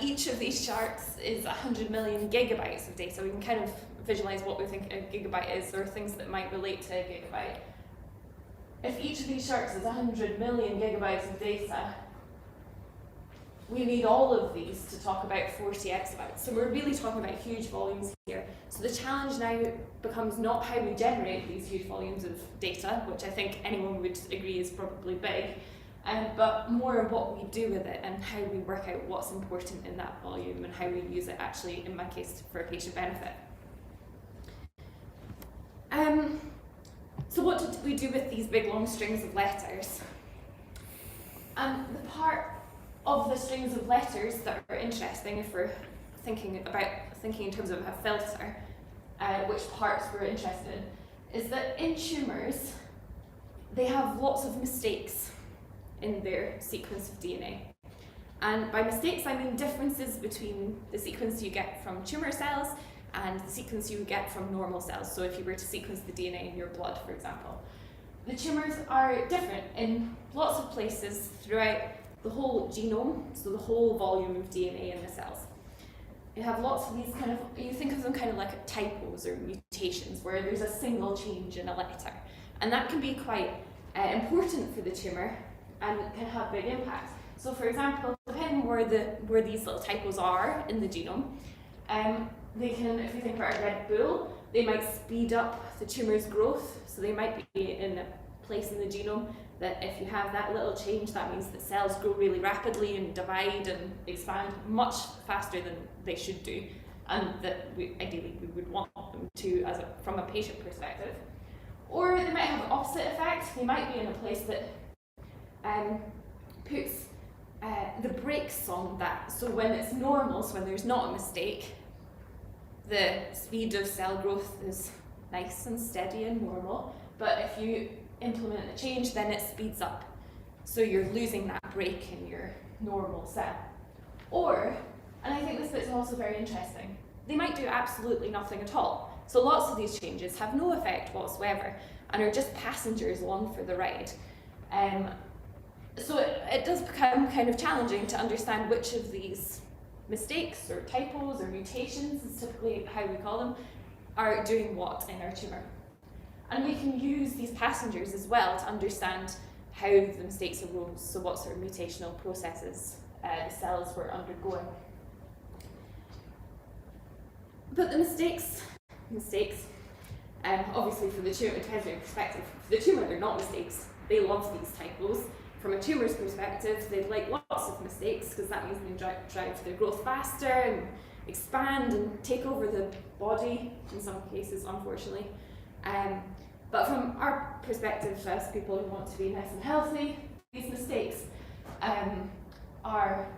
each of these sharks is 100 million gigabytes of data. We can kind of visualize what we think a gigabyte is, or things that might relate to a gigabyte. If each of these sharks is 100 million gigabytes of data, we need all of these to talk about 40 exabytes. So we're really talking about huge volumes here. So the challenge now becomes not how we generate these huge volumes of data, which I think anyone would agree is probably big, but more what we do with it and how we work out what's important in that volume and how we use it actually, in my case, for a patient benefit. So what did we do with these big long strings of letters? The part of the strings of letters that are interesting, if we're thinking in terms of a filter, which parts we're interested in, is that in tumours, they have lots of mistakes in their sequence of DNA. And by mistakes, I mean differences between the sequence you get from tumour cells and the sequence you would get from normal cells. So if you were to sequence the DNA in your blood, for example. The tumours are different in lots of places throughout the whole genome, so the whole volume of DNA in the cells. You have lots of these you think of them kind of like typos or mutations, where there's a single change in a letter. And that can be quite important for the tumour and can have big impact. So for example, depending where these little typos are in the genome, they can, if you think about a red bull, they might speed up the tumour's growth. So they might be in a place in the genome that if you have that little change, that means that cells grow really rapidly and divide and expand much faster than they should do, and that ideally we would want them to from a patient perspective. Or they might have an opposite effect. They might be in a place that puts the brakes on that. So when it's normal, so when there's not a mistake, the speed of cell growth is nice and steady and normal. But if you implement a change, then it speeds up. So you're losing that brake in your normal cell. Or And I think this bit's also very interesting. They might do absolutely nothing at all. So lots of these changes have no effect whatsoever and are just passengers along for the ride. So it does become kind of challenging to understand which of these mistakes or typos or mutations, is typically how we call them, are doing what in our tumour. And we can use these passengers as well to understand how the mistakes arose, so what sort of mutational processes the cells were undergoing. But the mistakes, obviously from the tumour, it depends on your perspective. For the tumour, they're not mistakes. They love these typos. From a tumour's perspective, they'd like lots of mistakes because that means they drive their growth faster and expand and take over the body in some cases, unfortunately. But from our perspective, as people who want to be nice and healthy, these mistakes are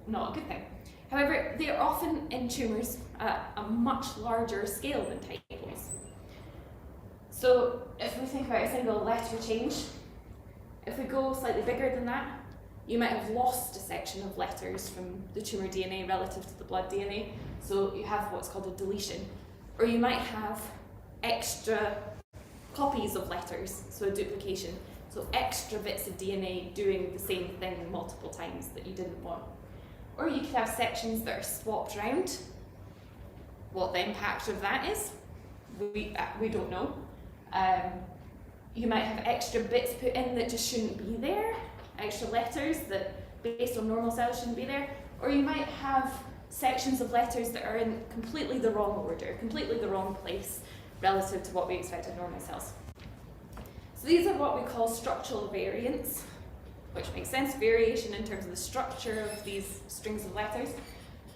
not a good thing. However, they are often in tumours at a much larger scale than typos. So if we think about a single letter change, if we go slightly bigger than that, you might have lost a section of letters from the tumour DNA relative to the blood DNA, so you have what's called a deletion. Or you might have extra copies of letters, so a duplication, so extra bits of DNA doing the same thing multiple times that you didn't want. Or you could have sections that are swapped around. What the impact of that is, we don't know. You might have extra bits put in that just shouldn't be there, extra letters that based on normal cells shouldn't be there, or you might have sections of letters that are in completely the wrong order, completely the wrong place relative to what we expect of normal cells. So these are what we call structural variants, which makes sense, variation in terms of the structure of these strings of letters.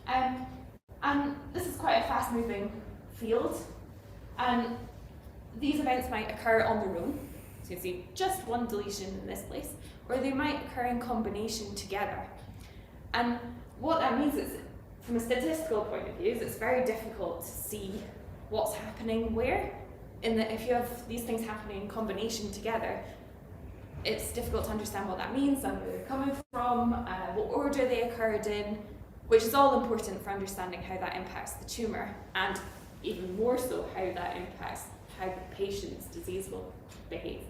And this is quite a fast-moving field, and these events might occur on their own. So you can see just one deletion in this place, or they might occur in combination together. And what that means is, from a statistical point of view, is it's very difficult to see what's happening where. In that if you have these things happening in combination together, it's difficult to understand what that means and where they're coming from, what order they occurred in, which is all important for understanding how that impacts the tumour, and even more so how that impacts how the patient's disease will behave.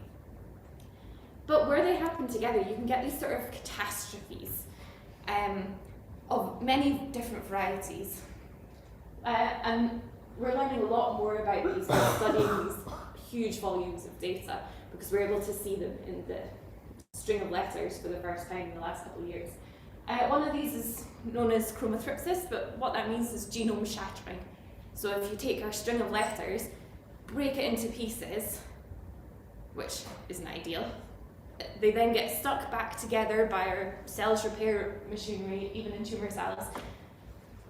But where they happen together, you can get these sort of catastrophes of many different varieties. And we're learning a lot more about these by studying these huge volumes of data, because we're able to see them in the string of letters for the first time in the last couple of years. One of these is known as chromathripsis, but what that means is genome shattering. So if you take our string of letters, break it into pieces, which isn't ideal, they then get stuck back together by our cells repair machinery, even in tumour cells,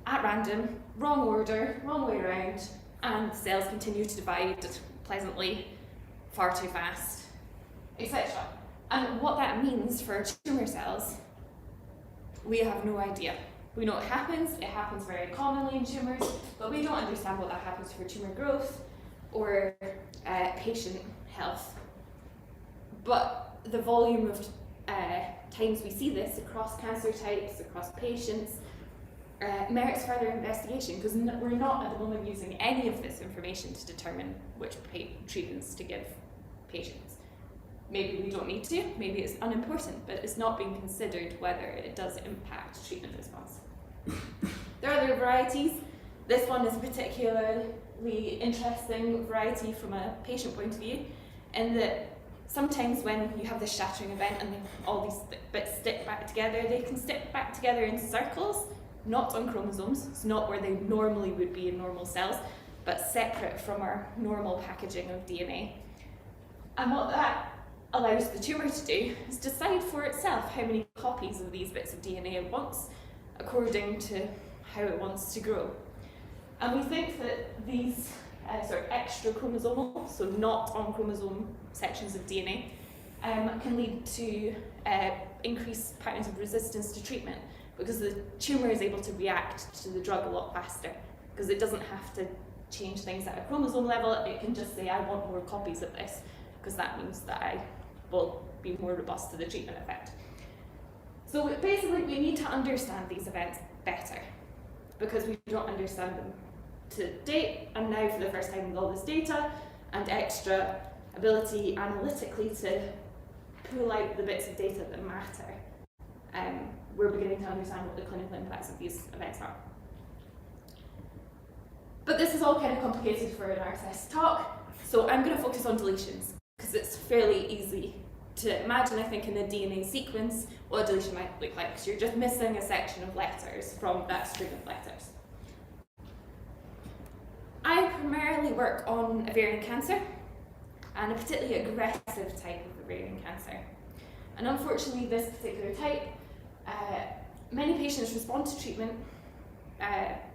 at random, wrong order, wrong way around, and the cells continue to divide pleasantly, far too fast, etc. And what that means for tumour cells, we have no idea. We know it happens very commonly in tumours, but we don't understand what that happens for tumour growth or patient health. But the volume of times we see this across cancer types, across patients, merits further investigation, because we're not at the moment using any of this information to determine which treatments to give patients. Maybe we don't need to, maybe it's unimportant, but it's not being considered whether it does impact treatment response. There are other varieties. This one is a particularly interesting variety from a patient point of view, in that sometimes when you have this shattering event and all these bits stick back together, they can stick back together in circles, not on chromosomes, it's not where they normally would be in normal cells, but separate from our normal packaging of DNA. And what that allows the tumour to do is decide for itself how many copies of these bits of DNA it wants, according to how it wants to grow. And we think that these sort of extra chromosomal, so not on chromosome sections of DNA, can lead to increased patterns of resistance to treatment, because the tumour is able to react to the drug a lot faster, because it doesn't have to change things at a chromosome level, it can just say, I want more copies of this, because that means that I will be more robust to the treatment effect. So basically we need to understand these events better, because we don't understand them to date, and now for the first time with all this data and extra ability analytically to pull out the bits of data that matter, we're beginning to understand what the clinical impacts of these events are. But this is all kind of complicated for an RSS talk, so I'm going to focus on deletions, because it's fairly easy to imagine, I think, in a DNA sequence what a deletion might look like, because you're just missing a section of letters from that string of letters. I primarily work on ovarian cancer, and a particularly aggressive type of ovarian cancer. And unfortunately, this particular type, many patients respond to treatment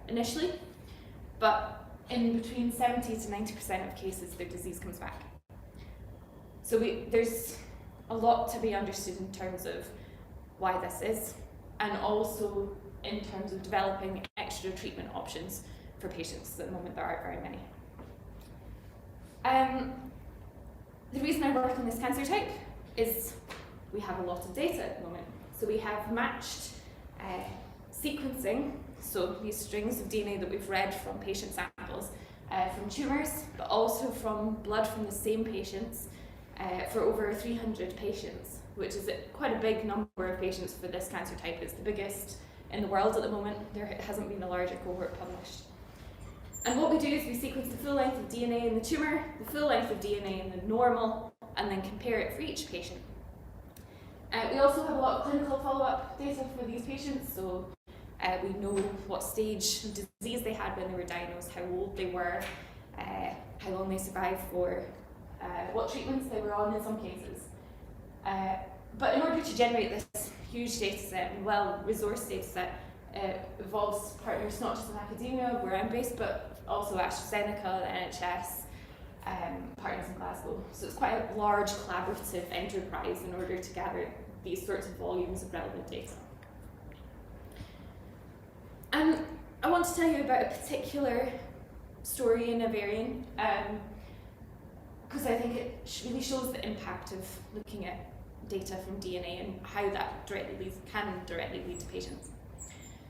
initially, but in between 70 to 90% of cases, their disease comes back. So there's a lot to be understood in terms of why this is, and also in terms of developing extra treatment options for patients. At the moment, there aren't very many. The reason I work on this cancer type is we have a lot of data at the moment. So we have matched sequencing, so these strings of DNA that we've read from patient samples from tumours, but also from blood from the same patients for over 300 patients, which is quite a big number of patients for this cancer type. It's the biggest in the world at the moment. There hasn't been a larger cohort published. And what we do is we sequence the full length of DNA in the tumour, the full length of DNA in the normal, and then compare it for each patient. We also have a lot of clinical follow-up data for these patients, so we know what stage of disease they had when they were diagnosed, how old they were, how long they survived for, what treatments they were on in some cases. But in order to generate this huge data set, and well-resourced data set, involves partners not just in academia, where I'm based, but also AstraZeneca, the NHS, partners in Glasgow. So it's quite a large collaborative enterprise in order to gather these sorts of volumes of relevant data. And I want to tell you about a particular story in ovarian, because I think it really shows the impact of looking at data from DNA and how that can directly lead to patients.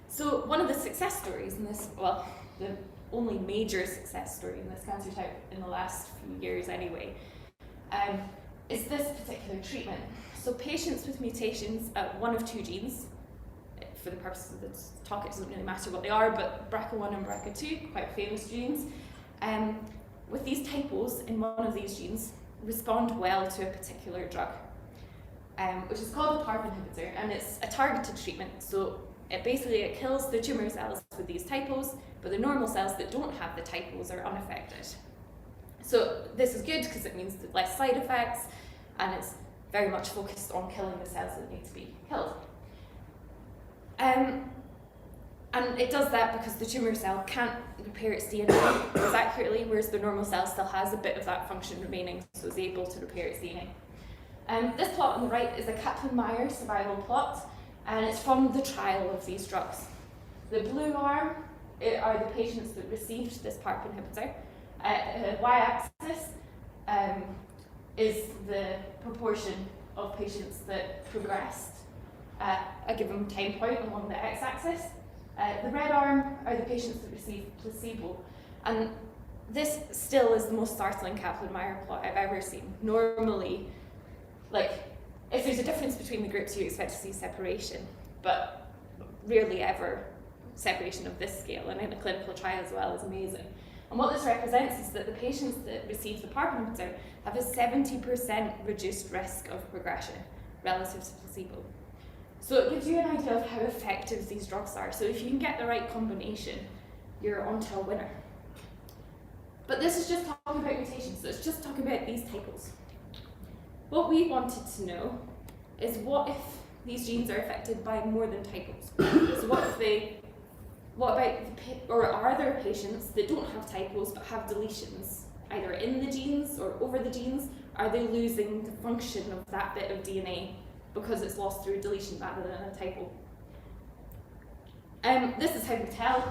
So one of the success stories in this, well, the only major success story in this cancer type in the last few years anyway, is this particular treatment. So patients with mutations at one of two genes, for the purposes of this talk it doesn't really matter what they are, but BRCA1 and BRCA2, quite famous genes, with these typos in one of these genes respond well to a particular drug, which is called a PARP inhibitor, and it's a targeted treatment. So it kills the tumour cells with these typos, but the normal cells that don't have the typos are unaffected. So this is good because it means less side effects, and it's very much focused on killing the cells that need to be killed. And it does that because the tumour cell can't repair its DNA as accurately, whereas the normal cell still has a bit of that function remaining, so it's able to repair its DNA. This plot on the right is a Kaplan-Meier survival plot, and it's from the trial of these drugs. The blue arm are the patients that received this PARP inhibitor. Y-axis is the proportion of patients that progressed at a given time point along the x-axis. The red arm are the patients that received placebo. And this still is the most startling Kaplan-Meier plot I've ever seen. Normally, if there's a difference between the groups, you expect to see separation, but rarely ever separation of this scale, and in a clinical trial as well is amazing. And what this represents is that the patients that receive the PARP inhibitor have a 70% reduced risk of progression relative to placebo. So it gives you an idea of how effective these drugs are. So if you can get the right combination, you're onto a winner. But this is just talking about mutations, so it's just talking about these typos. What we wanted to know is what if these genes are affected by more than typos? So are there patients that don't have typos but have deletions, either in the genes or over the genes? Are they losing the function of that bit of DNA because it's lost through deletion rather than a typo? This is how we tell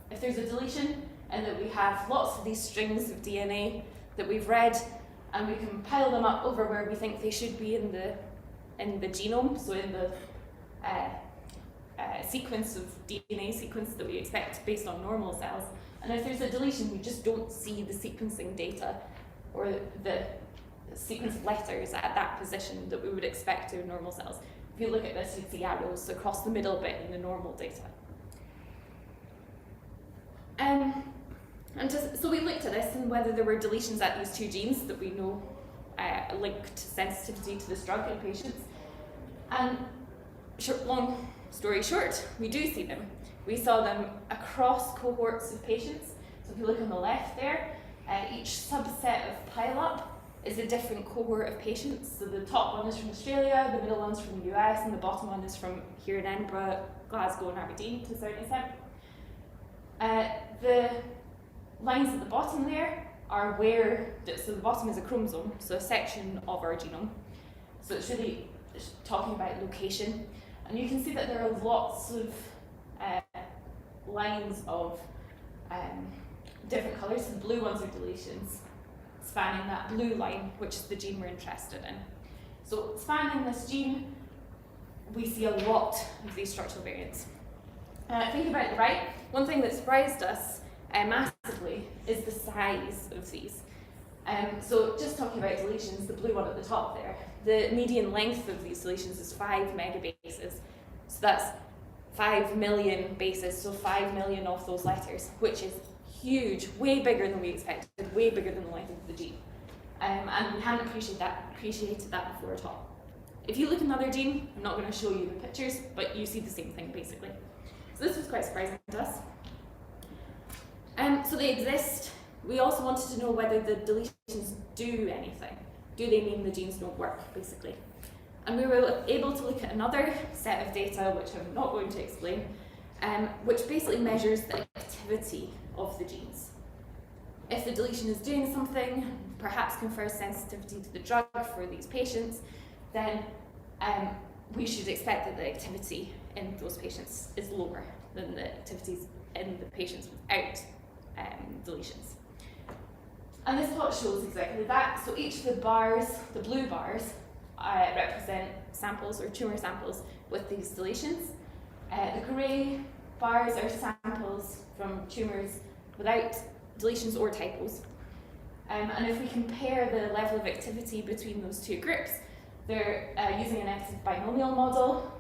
if there's a deletion, and that we have lots of these strings of DNA that we've read, and we can pile them up over where we think they should be in the genome, so in the sequence of DNA sequence that we expect based on normal cells. And if there's a deletion, we just don't see the sequencing data or the sequence letters at that position that we would expect in normal cells. If you look at this, you'd see arrows across the middle bit in the normal data. So we looked at this and whether there were deletions at these two genes that we know linked sensitivity to this drug in patients. And long story short, we do see them. We saw them across cohorts of patients. So if you look on the left there, each subset of pile-up is a different cohort of patients. So the top one is from Australia, the middle one's from the US, and the bottom one is from here in Edinburgh, Glasgow and Aberdeen to a certain extent. The lines at the bottom there are where, so the bottom is a chromosome, so a section of our genome. So it's really talking about location. And you can see that there are lots of lines of different colours. So the blue ones are deletions, spanning that blue line, which is the gene we're interested in. So spanning this gene, we see a lot of these structural variants. Thinking about the right, one thing that surprised us massively is the size of these. So just talking about deletions, the blue one at the top there, the median length of these deletions is 5 megabases. So that's 5 million bases, so 5 million of those letters, which is huge, way bigger than we expected, way bigger than the length of the gene. And we hadn't appreciated that before at all. If you look at another gene, I'm not going to show you the pictures, but you see the same thing basically. So this was quite surprising to us. So they exist. We also wanted to know whether the deletions do anything. Do they mean the genes don't work, basically? And we were able to look at another set of data, which I'm not going to explain, which basically measures the activity of the genes. If the deletion is doing something, perhaps confers sensitivity to the drug for these patients, then we should expect that the activity in those patients is lower than the activities in the patients without deletions. And this plot shows exactly that. So each of the bars, the blue bars, represent samples or tumour samples with these deletions. The grey bars are samples from tumours without deletions or typos. And if we compare the level of activity between those two groups, they're using an active binomial model.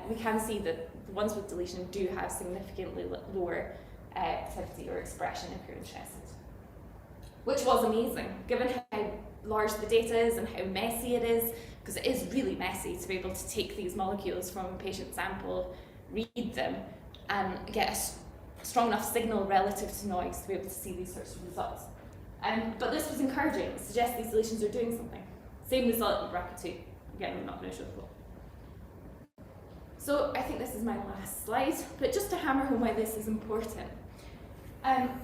We can see that the ones with deletion do have significantly lower activity or expression if you're interested. Which was amazing, given how large the data is and how messy it is, because it is really messy to be able to take these molecules from a patient sample, read them, and get a strong enough signal relative to noise to be able to see these sorts of results. But this was encouraging. It suggests these deletions are doing something. Same result in BRCA2. Again, I'm not going to show the plot. So I think this is my last slide, but just to hammer home why this is important.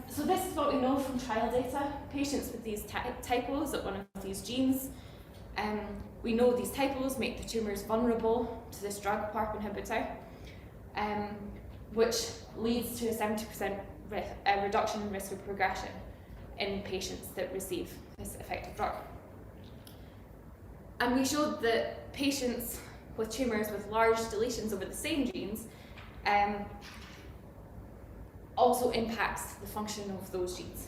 So this is what we know from trial data. Patients with these typos at one of these genes, we know these typos make the tumours vulnerable to this drug, PARP inhibitor, which leads to a 70% reduction in risk of progression in patients that receive this effective drug. And we showed that patients with tumours with large deletions over the same genes also impacts the function of those genes.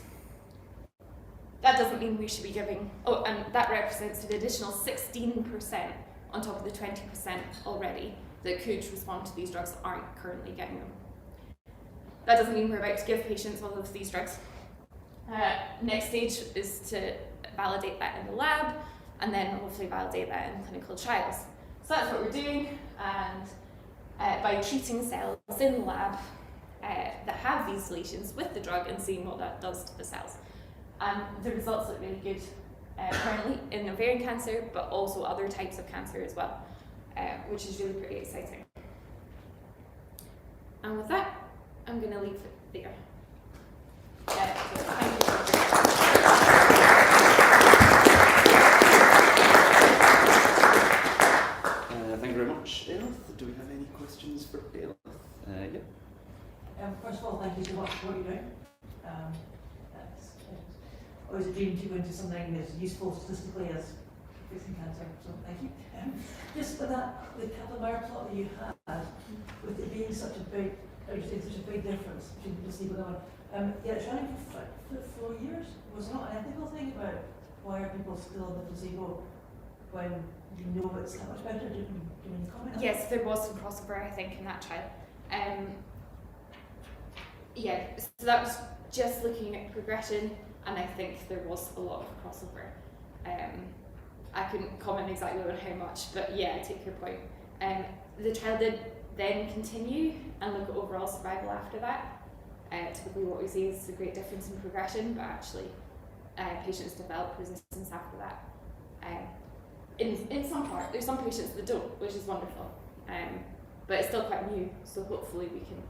That doesn't mean we should be giving, and that represents an additional 16% on top of the 20% already that could respond to these drugs that aren't currently getting them. That doesn't mean we're about to give patients all of these drugs. Next stage is to validate that in the lab, and then hopefully validate that in clinical trials. So that's what we're doing, and by treating cells in the lab that have these deletions with the drug and seeing what that does to the cells. And the results look really good currently in ovarian cancer, but also other types of cancer as well, which is really pretty exciting. And with that, I'm going to leave it there. So thank you. Thank you very much, Ailith. Do we have any questions for Ailith? Yeah. First of all, thank you so much for what you're doing. It's always a dream to go into something as useful statistically as facing cancer, so thank you. Just for that, the Kaplan-Meier plot that you had, with it being such a big, such a big difference between placebo and yeah, trying for 4 years was not an ethical thing about why are people still on the placebo when you know it's that much better. Do you comment on that? Yes, there was some crossover, I think, in that trial. Yeah, so that was just looking at progression, and I think there was a lot of crossover. I couldn't comment exactly on how much, but yeah, I take your point. The trial did then continue and look at overall survival after that. Typically what we see is a great difference in progression, but actually patients develop resistance after that. In some part, there's some patients that don't, which is wonderful. But it's still quite new, so hopefully we can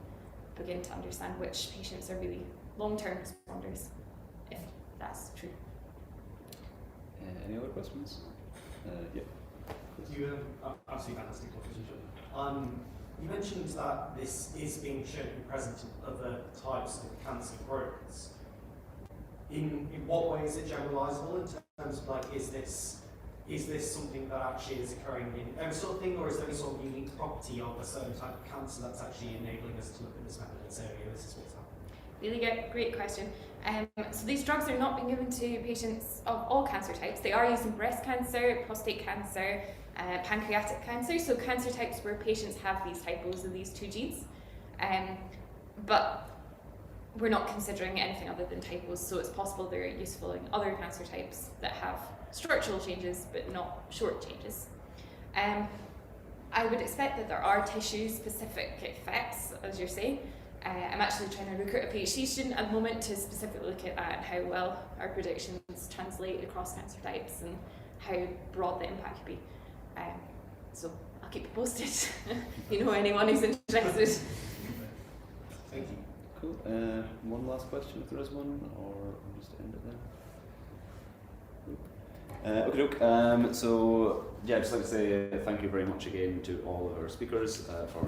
begin to understand which patients are really long-term responders, if that's true. Any other questions? Yeah. You absolutely fantastic presentation. You mentioned that this is being shown to be present in other types of cancer growths. In what way is it generalizable in terms of like, is this something that actually is occurring in every sort of thing, or is there any sort of unique property of a certain type of cancer that's actually enabling us to look at this method and say, okay, this is what's happening? Really good, great question. So these drugs are not being given to patients of all cancer types. They are used in breast cancer, prostate cancer, pancreatic cancer, so cancer types where patients have these typos of these two genes. But we're not considering anything other than typos, so it's possible they're useful in other cancer types that have structural changes but not short changes. I would expect that there are tissue-specific effects, as you're saying. I'm actually trying to recruit a PhD student at the moment to specifically look at that and how well our predictions translate across cancer types and how broad the impact could be. So I'll keep you posted if you know anyone who's interested. Thank you. Cool. One last question, if there is one, or we'll just end it there. Okay, so yeah, I'd just like to say thank you very much again to all of our speakers for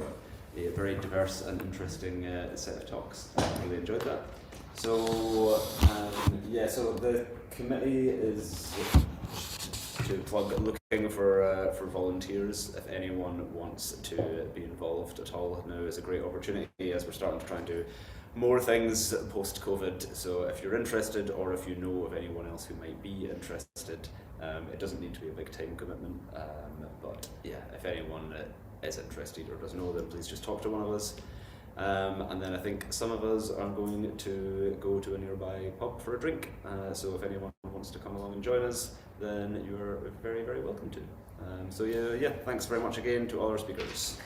a very diverse and interesting set of talks. I really enjoyed that. So yeah, so the committee is, to plug, looking for volunteers. If anyone wants to be involved at all, now is a great opportunity as we're starting to try and do more things post-COVID. So if you're interested, or if you know of anyone else who might be interested, it doesn't need to be a big time commitment, but yeah, if anyone is interested or does know, then please just talk to one of us. And then I think some of us are going to go to a nearby pub for a drink, so if anyone wants to come along and join us, then you're very, very welcome to. So yeah, thanks very much again to all our speakers.